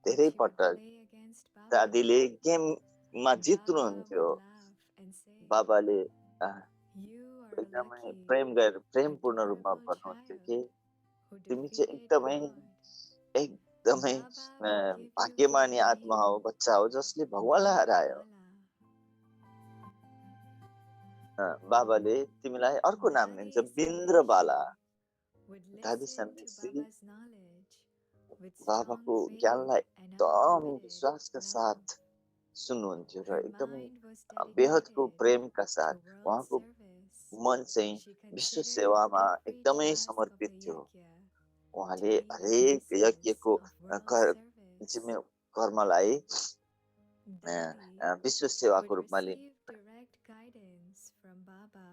धेरै
she would
पटक
play against Baba.
दादीले गेममा
Baba
जित्नुहुन्थ्यो।
would laugh and say,
बाबाले
"You are a
एकदमै
lucky
प्रेमपूर्ण रूपमा
adorable
भन्नुहुन्थ्यो कि
child who
तिमी चाहिँ
defeated
एकदमै
God."
एकदमै
Baba would give you
भाग्यमानी
a
आत्मा
name,
हो, बच्चा हो जसले भगवानलाई हरायो। बाबाले तिमीलाई अर्को नाम दिन्छ,
Dadi
बिन्द्रबाला।
Sandeshi would
दादी
listen to
सन्देशी
Baba's knowledge with
बाबाको
strong
ज्ञानलाई
faith and
एकदम
unlimited
विश्वासका
love.
साथ सुन्नुहुन्थ्यो र
Her
एकदमै
mind was
बेहदको
dedicated
प्रेमका साथ
to world
उहाँको
service.
मन चाहिँ
She
विश्व
considered
सेवामा
every
एकदमै
task of
समर्पित
the
थियो।
yajna
उहाँले
to be the
हरेक
basis
यज्ञको
of world service.
कर्मलाई
Dadi
विश्व सेवाको
would
रूपमा
receive direct guidance from Baba.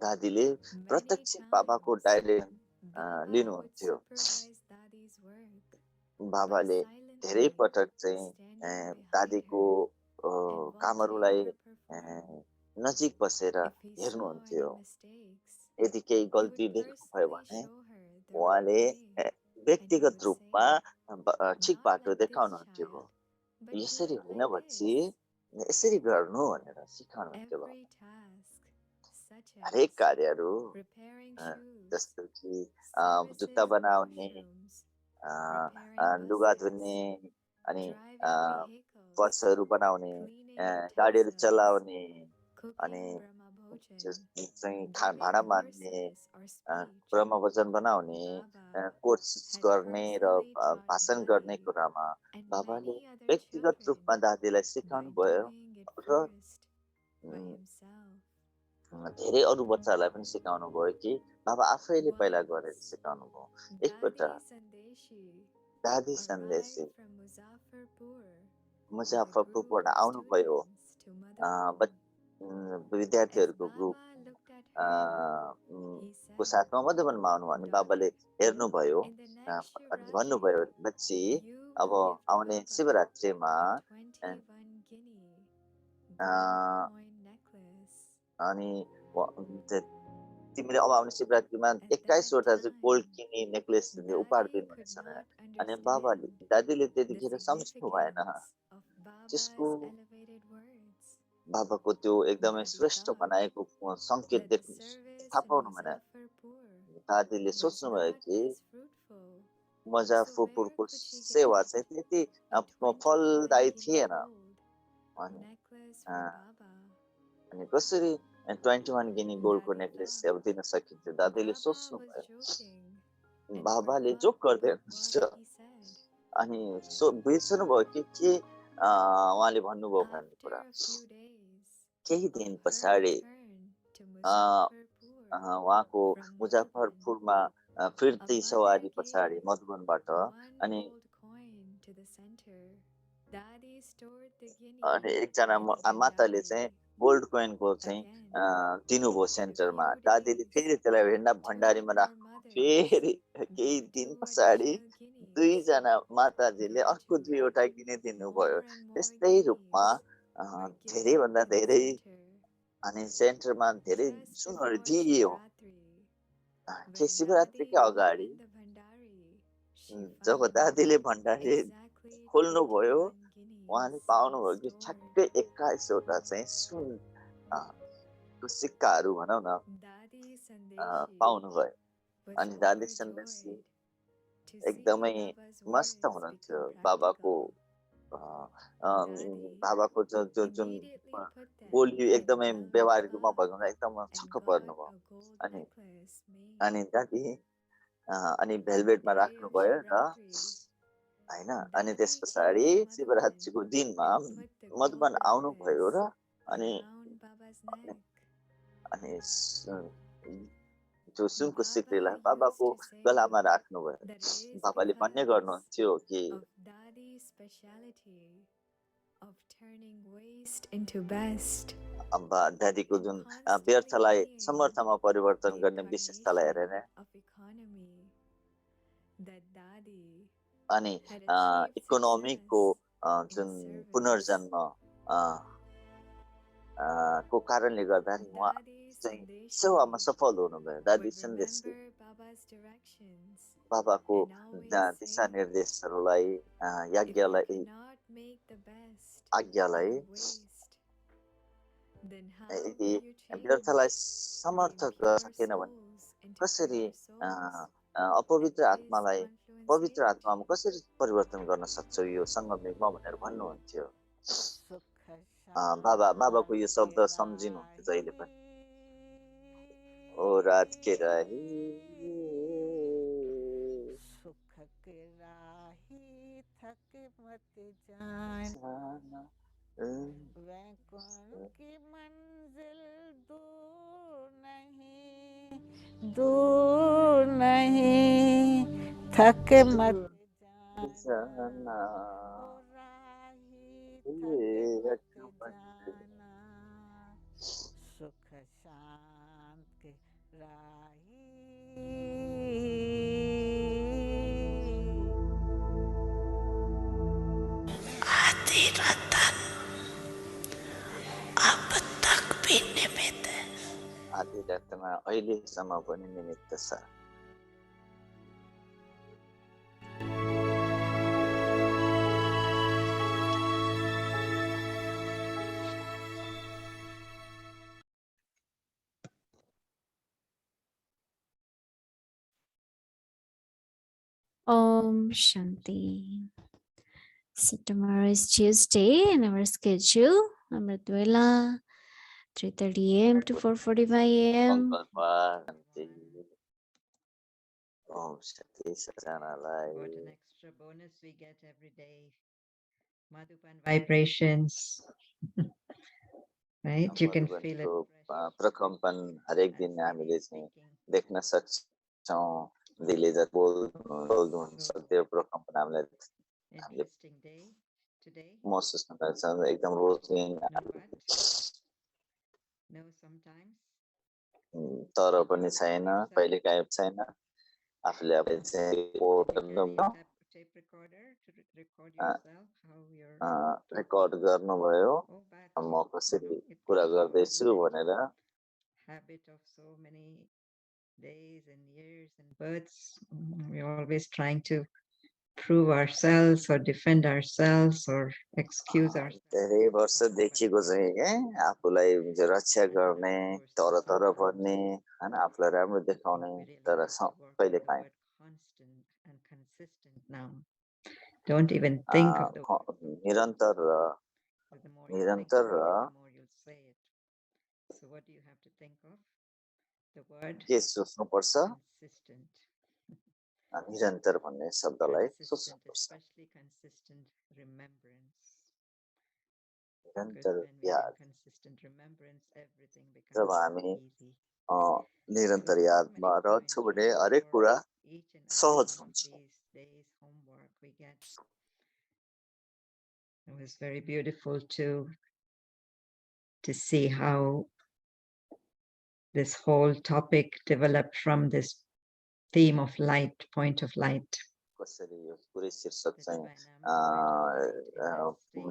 दादीले
Many
प्रत्यक्ष बाबाको
times,
direction
Baba would
लिनुहुन्थ्यो।
supervise Dadi's work by
बाबाले धेरै
silently
पटक चाहिँ
standing behind
दादीको
her and watching
कामहरूलाई
her
नजिक बसेर
If he saw any
हेर्नुहुन्थ्यो।
mistakes,
यदि केही
he would
गल्ती देख्नुभयो
personally
भने
show her the right
उहाँले
way. And he
व्यक्तिगत
would
रूपमा
say,
ठिक
not
बाटो
like this
देखाउनुहुन्थ्यो।
child, but do
यसरी
it
होइन
like
बच्ची,
this.
यसरी गर्नु भनेर सिकाउनुहुन्थ्यो।
Every task, such
हरेक
as
कार्यहरू
repairing shoes,
जस्तो कि
services
जुत्ता
in
बनाउने,
washrooms, repairing
लुगा धुने,
buses,
अनि
driving vehicles,
बसहरू बनाउने,
cleaning
गाडीहरू
utensils,
चलाउने, अनि
cooking Brahma Bhojan,
चाहिँ
giving
भाँडा मान्ने,
courses or speech,
ब्रह्मवचन बनाउने,
Baba
कोर्स
had
गर्ने र
personally taught
भाषण गर्ने
Dadi
कुरामा
and
बाबाले
many other
व्यक्तिगत
children
रूपमा दादीलाई
by
सिकाउनु भयो
doing it
र
first by himself.
धेरै अरू बच्चाहरूलाई पनि सिकाउनु भयो कि बाबा आफैले पहिला गरेर
Once,
सिकाउनु भयो। एकपल्ट
Dadi Sandeshi
दादी
arrived
सन्देशी
from Muzaffarpur with a group
मुजफ्फरपुरबाट
of
आउनुभयो।
students to Madhupur. As
विद्यार्थीहरूको group
Baba looked at her, he
को
said,
साथमा मधुबनमा आउनु अनि बाबाले
"Daughter,
हेर्नुभयो
in the next
अनि
Shivratri,
भन्नुभयो, बच्ची
you
अब
will give to
आउने
Baba
शिवरात्रिमा
a 21 guinea gold coin necklace."
अनि तिमीले अब आउने शिवरात्रिमा
At that
21वटा चाहिँ गोल्ड
time,
किनी नेक्लेस उपहार
Dadi
दिनु
could
भनेछ
not
अनि बाबाले
understand
दादीले
the
त्यतिखेर सम्झ्नु भएन
significance of
त्यसको
Baba's elevated words.
बाबाको त्यो एकदमै
Dadi
श्रेष्ठ
thought
बनाएको सङ्केत
that the
देख्नु
service
थाहा
in
पाउनु भएन।
Muzaffarpur
दादीले
was
सोच्नुभयो
not
कि
as fruitful. So
मुजफ्फरपुरको
where could she
सेवा
get
चाहिँ त्यति
a 21
फलदायी
guinea
थिएन।
gold
अनि
necklace for Baba?
अनि कसरी 21 गिनी गोल्डको
Dadi
नेक्लेस
thought
अब दिन सकिन्थ्यो? दादीले
Baba
सोच्नु
was
भयो।
joking and
बाबाले
forgot
जोक गर्दै
what
हुनुहुन्छ
he said.
अनि बिर्सनु भयो कि उहाँले भन्नुभयो भन्ने
After
कुरा।
a few days
केही
of
दिन
her
पछाडि
return to Muzaffarpur
उहाँको
from Madhuban,
मुजफ्फरपुरमा
a
फिर्ती
mother
सवारी
gave
पछाडि मधुबनबाट
1
अनि
gold coin to the center. Dadi stored the
अनि
guinea
एकजना
in the
माताले चाहिँ
bhandari.
गोल्ड कोइनको चाहिँ
Again,
दिनुभयो
and a
सेन्टरमा।
few
दादीले
days,
फेरि त्यसलाई भेन्डा
2
भण्डारीमा
more
राख्नु।
mothers
फेरि केही
gave
दिन
2
पछाडि
additional guineas.
दुईजना माताजीले अर्को
Gradually,
2वटा गिनी दिनुभयो।
more and more
त्यस्तै रूपमा
guineas were given
धेरैभन्दा
to the
धेरै
center.
अनि सेन्टरमा धेरै
Just
सुनहरू
before
दिइयो।
Shivratri,
के
when
शिवरात्रिकै
Dadi
अगाडि
opened the bhandari, she
job
found
दादीले Bhandari
exactly
खोल्नुभयो
21
उहाँले
guineas
पाउनुभयो कि
stored.
ठ्याक्कै 21वटा चाहिँ सुन सिक्काहरू भनौँ न
Dadi Sandeshi
पाउनुभयो।
was
अनि दादी सन्देशी
overjoyed to see
एकदमै
Baba's
मस्त
words
हुनुहुन्थ्यो।
become
बाबाको
practical.
बाबाको जुन
Immediately put them
बोली
in
एकदमै
velvet
व्यवहारिक रूपमा
cloth
भएको एकदम
and
छक्क
got
पर्नुभयो।
a gold
अनि
necklace made.
अनि दादी अनि
On the
भेलभेटमा
day of
राख्नुभयो र
Shivratri,
होइन। अनि
Dadi
त्यस
came
पछाडि
to Madhuban
शिवरात्रिको दिनमा
and put the
Madhuban
gold
आउनुभयो र
necklace
अनि
around Baba's neck.
अनि त्यो सुनको
Baba
सिक्रीलाई
used
बाबाको
to say
गलामा राख्नुभयो।
that it is
बाबाले भन्ने
because
गर्नुहुन्थ्यो कि
of Dadi's speciality of turning waste into best,
दादीको
of
जुन
constantly
व्यर्थलाई
being
समर्थमा परिवर्तन
the
गर्ने विशेषतालाई हेरेर
incarnation of economy, that Dadi
अनि
had achieved
इकोनोमीको
success
जुन
in service.
पुनर्जन्म को कारणले गर्दाखेरि उहाँ
Dadi
चाहिँ
Sandeshi
सेवामा सफल हुनुभयो। दादी
would
सन्देशी
remember Baba's directions
बाबाको
and always
Disha
say,
निर्देशहरूलाई
if you
याज्ञालाई
cannot make the best
आज्ञालाई
out of waste, then how
यदि
will you change
व्यर्थलाई
the
समर्थ गर्न
impure
सकेन भने
souls into
कसरी
pure souls
अपवित्र
and
आत्मालाई
place confluence
पवित्र
state?
आत्मामा कसरी परिवर्तन गर्न सक्छौ यो सङ्गममा भनेर भन्नुहुन्थ्यो। बाबाको यो शब्द सम्झिनुहुन्थ्यो जहिले पनि। ओ रात के राही
सुख के राही थक मत जाना वैकुंठ की मंजिल दूर नहीं थक मत जाना ओ राही थक मत जाना सुख शांत के राही आदि रतन अब
आधी रातमा अहिलेसम्म पनि निमित्त छ।
Om Shanti. So tomorrow is Tuesday and our schedule, Amritwela, 3:30 a.m. to 4:45 a.m.
Om Shanti Sajanalai.
What an extra bonus we get every day. Madhuban vibrations. Right? You can feel it.
प्रकम्पन हरेक दिन हामीले चाहिँ देख्न सक्छौँ। दिले जति बोल्नुहुन्छ त्यो प्रकम्पन हामीले महसुस गर्न सक्छौँ। एकदम रोजै तर पनि छैन, कहिलेकाहीँ छैन। आफूले अब चाहिँ रेकर्ड गर्नुभयो, म कसरी कुरा गर्दैछु भनेर।
Habit of so many days and years and births, we're always trying to prove ourselves or defend ourselves or excuse ourselves.
धेरै वर्षदेखिको चाहिँ आफूलाई रक्षा गर्ने, तर भन्ने, हैन, आफूलाई राम्रो देखाउने, तर कहिलेकाहीँ
Don't even think of the
निरन्तर
the more you'll say it. So what do you have to think of? The word
के सोच्नुपर्छ?
consistent.
निरन्तर भन्ने शब्दलाई सोच्नुपर्छ।
Especially consistent remembrance.
निरन्तर
When we
याद।
have consistent remembrance, everything
job
becomes
हामी
easy.
निरन्तर यादमा रहन्छौँ भने हरेक कुरा सहज हुन्छ।
Days homework we get. It was very beautiful to see how this whole topic developed from this theme of light, point of light.
कसरी यो पुरै शीर्षक चाहिँ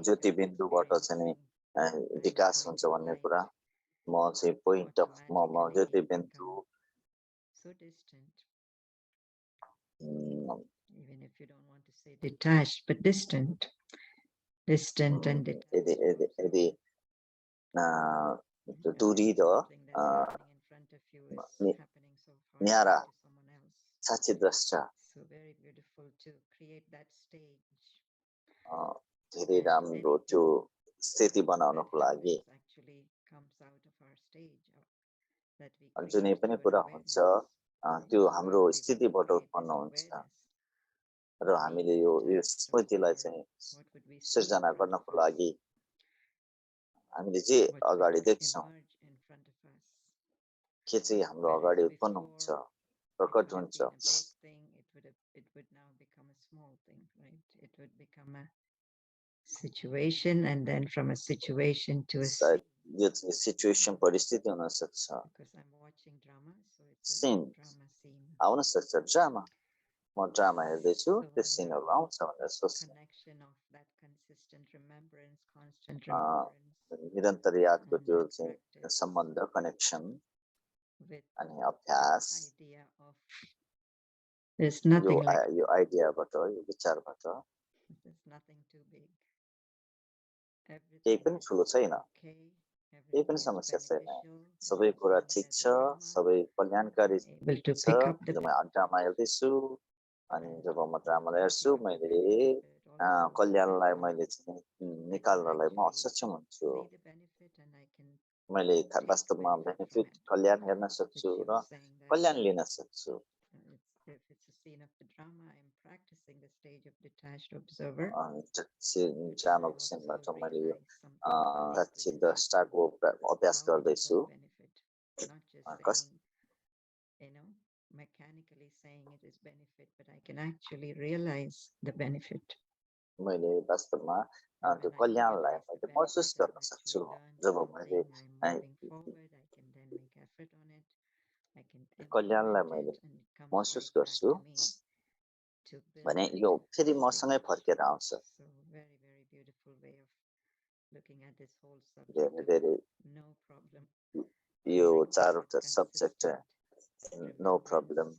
ज्योति बिन्दुबाट चाहिँ विकास हुन्छ भन्ने कुरा, म चाहिँ पोइन्ट अफ म ज्योति बिन्दु।
So distant. Even if you don't want to say detached, but distant. Distant and detached.
यदि दूरी र न्यारा साक्षी द्रष्टा धेरै राम्रो त्यो स्थिति बनाउनको लागि जुनै पनि कुरा हुन्छ त्यो हाम्रो स्थितिबाट उत्पन्न हुन्छ र हामीले यो स्मृतिलाई चाहिँ सृजना गर्नको लागि हामीले जे अगाडि देख्छौँ के चाहिँ हाम्रो अगाडि उत्पन्न हुन्छ, प्रकट हुन्छ।
It would now become a small thing, right? It would become a situation, and then from a situation to a scene.
यो सिचुएसन परिस्थिति हुन सक्छ।
Because I'm watching drama, so it's a
scene
drama scene.
आउन सक्छ, drama. म drama हेर्दैछु, त्यो सिनहरु आउँछ भनेर सोच्छु।
Connection of that consistent remembrance, constant remembrance.
निरन्तर यादको त्यो चाहिँ सम्बन्ध, कनेक्सन अनि अभ्यास,
there's nothing like
यो आइडियाबाट, यो विचारबाट
there's nothing too big.
केही पनि ठुलो छैन, केही पनि समस्या छैन, सबै कुरा ठिक छ, सबै कल्याणकारी छ। जब म ड्रामा हेर्दैछु अनि जब म ड्रामा हेर्छु, मैले कल्याणलाई मैले निकाल्नलाई म असक्षम हुन्छु। मैले वास्तवमा बेनिफिट कल्याण हेर्न सक्छु र कल्याण लिन सक्छु।
If it's a scene of the drama, I'm practicing the stage of detached observer.
ड्रामाको सिनबाट मैले यो साक्षी द्रष्टाको अभ्यास गर्दैछु।
Not just saying, mechanically saying it is benefit, but I can actually realize the benefit.
मैले वास्तवमा त्यो कल्याणलाई मैले महसुस गर्न सक्छु। जब मैले कल्याणलाई मैले महसुस गर्छु भने यो फेरि मसँगै फर्केर आउँछ। धेरै यो
very
चारवटा सब्जेक्ट
consistent,
नो प्रब्लम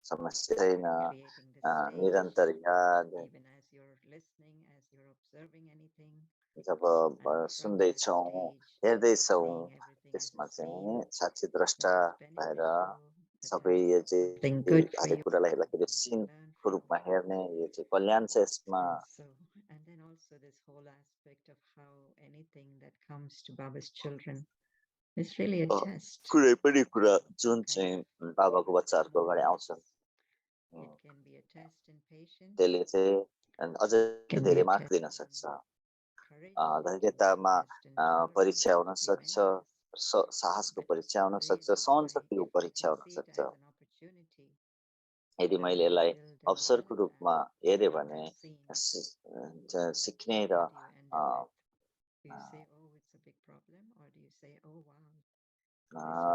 समस्या छैन
creating the stage,
निरन्तर याद
even as you're listening, as you're observing anything,
job
and from that
सुन्दैछौँ
stage,
हेर्दैछौँ
seeing everything as
त्यसमा
a
चाहिँ
scene
साक्षी
that
द्रष्टा
is
भएर
beneficial, that
सबै
has
यो
something
चाहिँ
good for
हरेक
you
कुरालाई हेर्दाखेरि
that you
सिनको
learn from.
रूपमा हेर्ने यो चाहिँ कल्याण छ यसमा
And then also this whole aspect of how anything that comes to Baba's children is really a test.
कुनै पनि कुरा जुन
Kind
चाहिँ
of
बाबाको बच्चाहरूको अगाडि आउँछ
It can be a test in patience.
त्यसले चाहिँ अझै
Can be
धेरै
a
मार्क
test
दिन
in
सक्छ
courage. It can be a
धैर्यतामा
test in tolerance.
परीक्षा हुन
It can be
सक्छ
many
साहसको
But
परीक्षा हुन
today
सक्छ
this
सहनशक्तिको
I
परीक्षा
can
हुन
see it
सक्छ
as an opportunity
यदि
for
मैले
you to
यसलाई
build a
अवसरको
wealth
रूपमा
and
हेरेँ
from
भने
that scene,
सिक्ने र
what do you end up with? Do you say, oh, it's a big problem? Or do you say, oh, wow,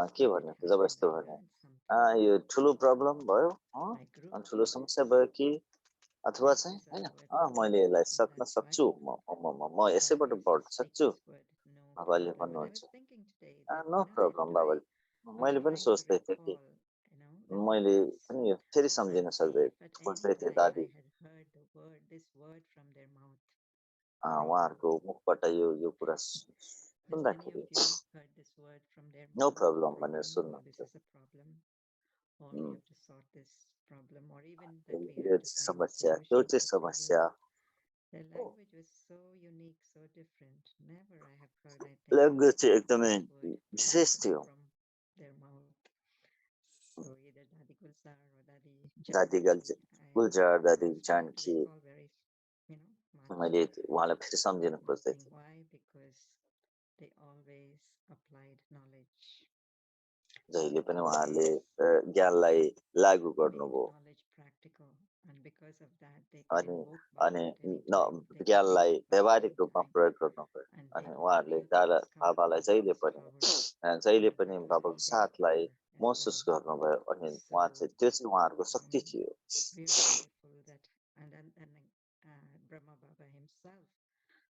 this
के
was good,
भन्नु
it
job
happened,
यस्तो
I
भने
learned something.
यो ठुलो problem भयो
I grew
अनि
from
ठुलो
this.
समस्या भयो कि अथवा
This
चाहिँ
is
होइन
how it
मैले यसलाई
was, and
सक्न
that's
सक्छु
why
म यसैबाट
Baba
बढ्न
used to speak
सक्छु
this word, no
बाबाले
problem. And I
भन्नुहुन्छ
was thinking today that,
no problem बाबाले मैले पनि सोच्दै थिएँ कि मैले पनि यो फेरि सम्झिन सक्दै
if at any
खोज्दै थिएँ
time
दादी
I had heard this word from their mouth,
उहाँहरूको मुखबाट यो कुरा
has any
सुन्दाखेरि
of you heard this word from their
no
mouth?
Problem भनेर
Problem, oh, this
सुन्नुहुन्थ्यो
is a problem, or we have to sort this problem, or even that we
यो
have to find a
समस्या
solution
त्यो
to
चाहिँ
the
समस्या
problem. Their language was so unique, so different. Never I have heard, I think,
language चाहिँ एकदमै
this word
विशेष थियो
from their mouth. So either Dadi Gulzar or Dadi
दादी
Janki,
गुलजार दादी
I
Janaki
recall very, much.
मैले उहाँलाई फेरि सम्झिन खोज्दै थिएँ
Why? Because they always applied knowledge.
जहिले पनि उहाँहरूले ज्ञानलाई लागू गर्नुभयो
Knowledge practical, and because of that, they
अनि
could invoke Baba
अनि
at any time. They could
ज्ञानलाई
invoke Baba
व्यावहारिक रूपमा
anytime.
प्रयोग गर्नुभयो
And
अनि
they
उहाँहरूले
felt this
बाबालाई
comfort,
जहिले
this
पनि
power,
जहिले
and
पनि
that was
बाबाको
their
साथलाई
power as
महसुस
well.
गर्नुभयो अनि
So,
उहाँ चाहिँ त्यो चाहिँ उहाँहरूको शक्ति थियो
we are grateful that, and Brahma Baba himself,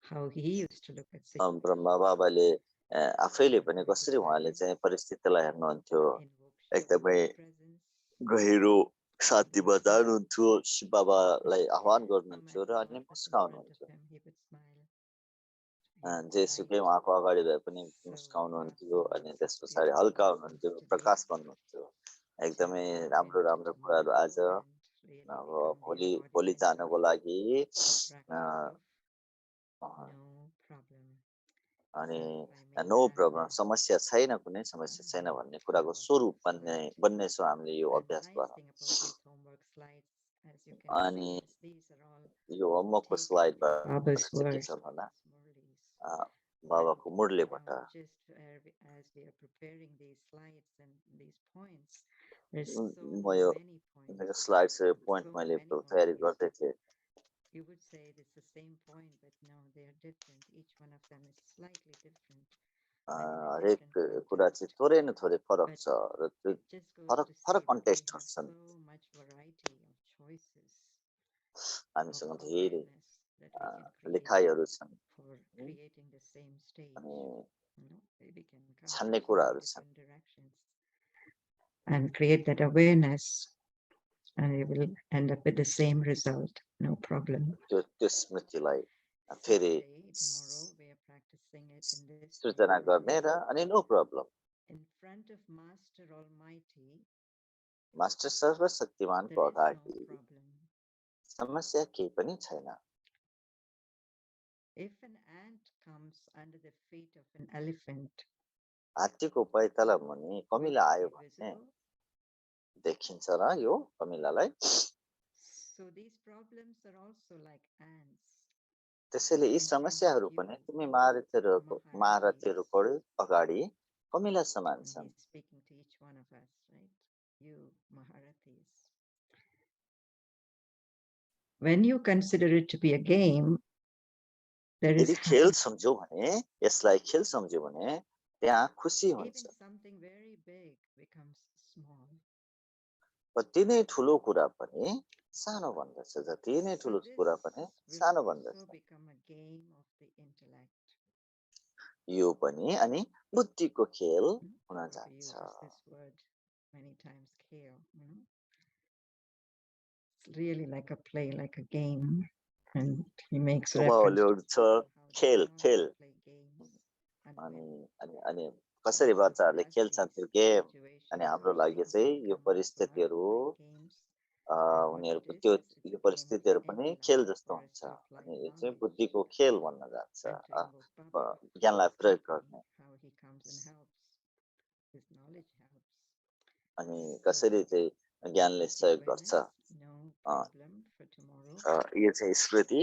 how he used to look at situations,
Brahma बाबाले आफैले पनि कसरी उहाँले चाहिँ परिस्थितिलाई हेर्नुहुन्थ्यो
invoke Shiva
एकदमै
presence.
गहिरो साथीमा जानुहुन्थ्यो शिव बाबालाई आह्वान गर्नुहुन्थ्यो र अनि मुस्काउनुहुन्थ्यो
Him, he would smile.
जेसुकै उहाँको अगाडि भए पनि मुस्काउनुहुन्थ्यो अनि त्यस पछाडि हल्का हुनुहुन्थ्यो प्रकाश भन्नुहुन्थ्यो एकदमै राम्रो राम्रो कुराहरू आज अब भोलि जानको लागि अनि नो प्रब्लम समस्या छैन कुनै समस्या छैन भन्ने कुराको स्वरूप बन्ने छौँ हामीले यो अभ्यासबाट अनि यो होमवर्कको स्लाइडबाट चाहिँ के छ भन्दा बाबाको मुरलीबाट म यो मेरो स्लाइड्स र पोइन्ट मैले तयारी गर्दै थिएँ
You would say it's the same point, but no, they are different. Each one of them is slightly different.
हरेक कुरा चाहिँ थोरै न थोरै फरक छ र त्यो फरक कन्टेक्स्टहरू छन् हामीसँग धेरै लेखाइहरू छन् अनि छान्ने कुराहरू छन्
and create that awareness, and you will end up with the same result, no problem.
त्यो स्मृतिलाई फेरि सृजना गर्ने र अनि no problem
In front of Master Almighty,
master सर्वशक्तिमानको अगाडि समस्या केही पनि छैन
if an ant comes under the feet of an elephant,
हात्तीको पैताला मुनि कमिला आयो भने देखिन्छ र यो कमिलालाई
so these problems are also like ants.
त्यसैले यी समस्याहरू पनि तिमी महारथीहरूको अगाडि कमिला समान छन्
Speaking to each one of us, right? You Maharathis. When you consider it to be a game, there is
यदि खेल सम्झ्यौ भने यसलाई खेल सम्झ्यौ भने त्यहाँ खुसी हुन्छ
even something very big becomes small.
जति नै ठुलो कुरा पनि सानो भन्दछ जति नै ठुलो कुरा पनि सानो भन्दछ
become a game of the intellect.
यो पनि अनि बुद्धिको खेल हुन
Prabhupada
जान्छ।
uses this word many times, खेल. It's really like a play, like a game, and he makes reference
स्वभावले
to
छ
how
खेल
they
खेल
play games. And
अनि
when
अनि अनि कसरी बच्चाहरूले खेल्छन् त्यो गेम अनि हाम्रो
situations or
लागि चाहिँ
something
यो
come up to us
परिस्थितिहरू
like games, then what
उनीहरूको
it is,
त्यो
it's
यो
a game of
परिस्थितिहरू पनि खेल
intellect
जस्तो
for us
हुन्छ
to apply
अनि यो चाहिँ
knowledge,
बुद्धिको खेल भन्न जान्छ
entering Baba,
ज्ञानलाई प्रयोग गर्ने
how he comes and helps, his knowledge helps.
अनि
So,
कसरी चाहिँ ज्ञानले
with
सहयोग
awareness,
गर्छ
no problem for tomorrow.
यो चाहिँ स्मृति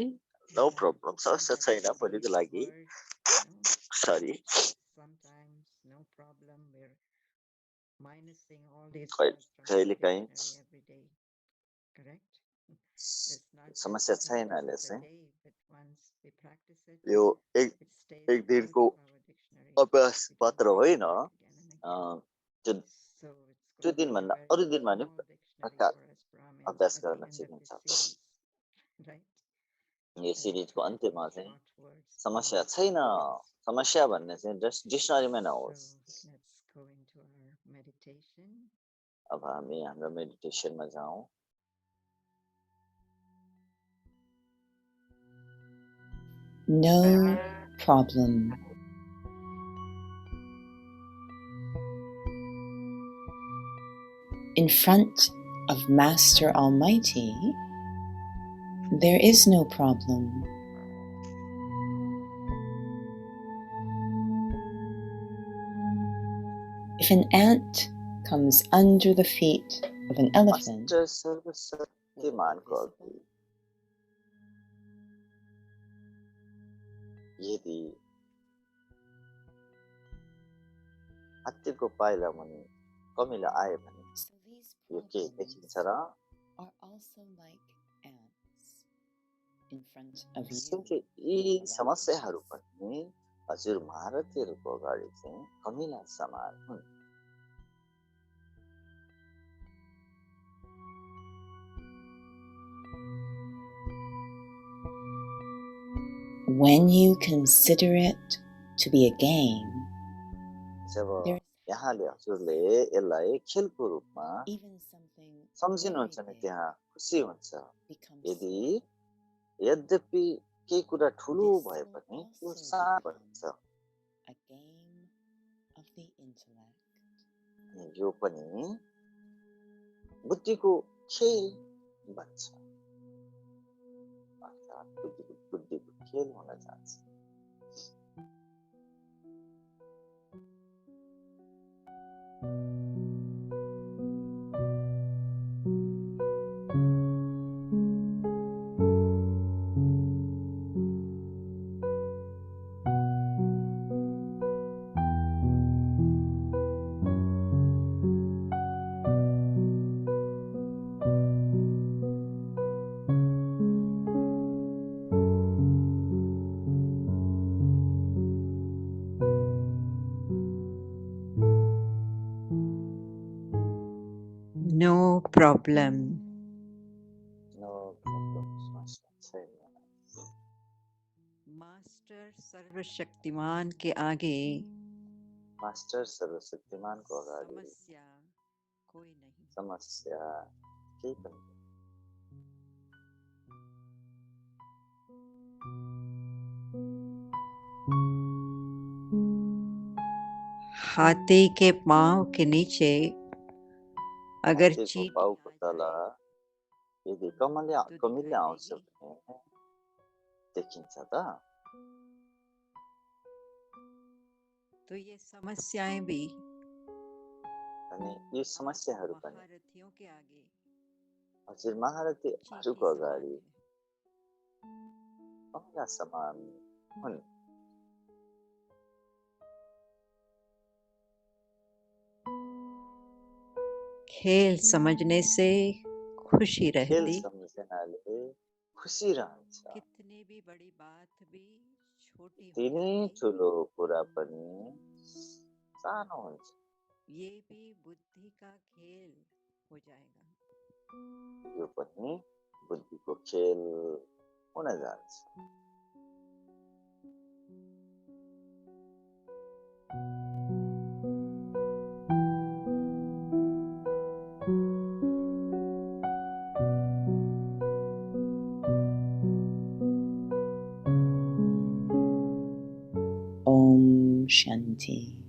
नो
And
प्रब्लम समस्या
that
छैन
we
भोलिको
use
लागि
word,
sorry
sometimes no problem. We're minusing all these
खै-
words from our
कहिलेकाहीँ
dictionary every day. Correct? It's not just
समस्या
the
छैन
practice
यसले
of the
चाहिँ
day, but once we practice it,
यो एक
it stays
एक
out
दिनको
of our dictionary.
अभ्यास
We don't
मात्र
bring it
होइन
back again and again.
त्यो
So it's
त्यो
going to be a
दिनभन्दा
very
अरू दिनमा नि
small dictionary
प्रकार
for us Brahmins
अभ्यास
at the
गर्न
end of
सिकिन्छ
this series, right?
यो
And
सिरिजको
try
अन्त्यमा
those
चाहिँ
short words,
समस्या
meaningful
छैन
words.
समस्या भन्ने चाहिँ जस्ट डिक्सनरीमा
So
नहोस्
let's go into our meditation.
अब हामी हाम्रो मेडिटेसनमा जाउँ
No problem. In front of Master Almighty, there is no problem. If an ant comes under the feet of an elephant,
master सर्वशक्तिमानको अघि यदि हात्तीको पाइला मुनि कमिला आयो भने
so these
यो के देखिन्छ र
are also like ants in front of
त्यसैले
you.
यी समस्याहरू पनि हजुर भारतीयहरूको अगाडि चाहिँ कमिला समान हुन्
When you consider it to be a game,
job
there is
यहाँले हजुरले यसलाई खेलको रूपमा
even something
सम्झिनुहुन्छ
very
नि
big
त्यहाँ खुसी हुन्छ
becomes
यदि
small.
यद्यपि केही कुरा ठुलो
This
भए
will
पनि यो
also
सानो
become
हुन्छ
a game of the intellect.
अनि यो पनि बुद्धिको खेल बन्छ अर्थात् बुद्धिको खेल हुन जान्छ
No problem.
नो प्रब्लम समस्या छैन
मास्टर सर्वशक्तिमान के आगे
मास्टर सर्वशक्तिमानको अगाडि
समस्या कोई नहीं.
समस्या केही पनि छैन।
हाथी के पांव के नीचे अगर
हात्तीको
चींटी
पाउको
आ
तल
जाए
यदि
तो
कमिला
दिखाई
आउँछ
देगी.
भने देखिन्छ त
तो ये समस्याएं भी
अनि यी
आप
समस्याहरू पनि
महारथियों के आगे
हजुर महारथीहरूको
चींटी समान
अगाडि
है.
कमिला समान हुन्
खेल समझने से खुशी
खेल
रहती.
सम्झनाले खुसी रहन्छ
कितनी भी बड़ी बात भी छोटी हो
तिनै
जाए,
ठुलो कुरा पनि सानो हुन्छ
ये भी बुद्धि का खेल हो जाएगा.
यो पनि बुद्धिको खेल हुन जान्छ
Shanti.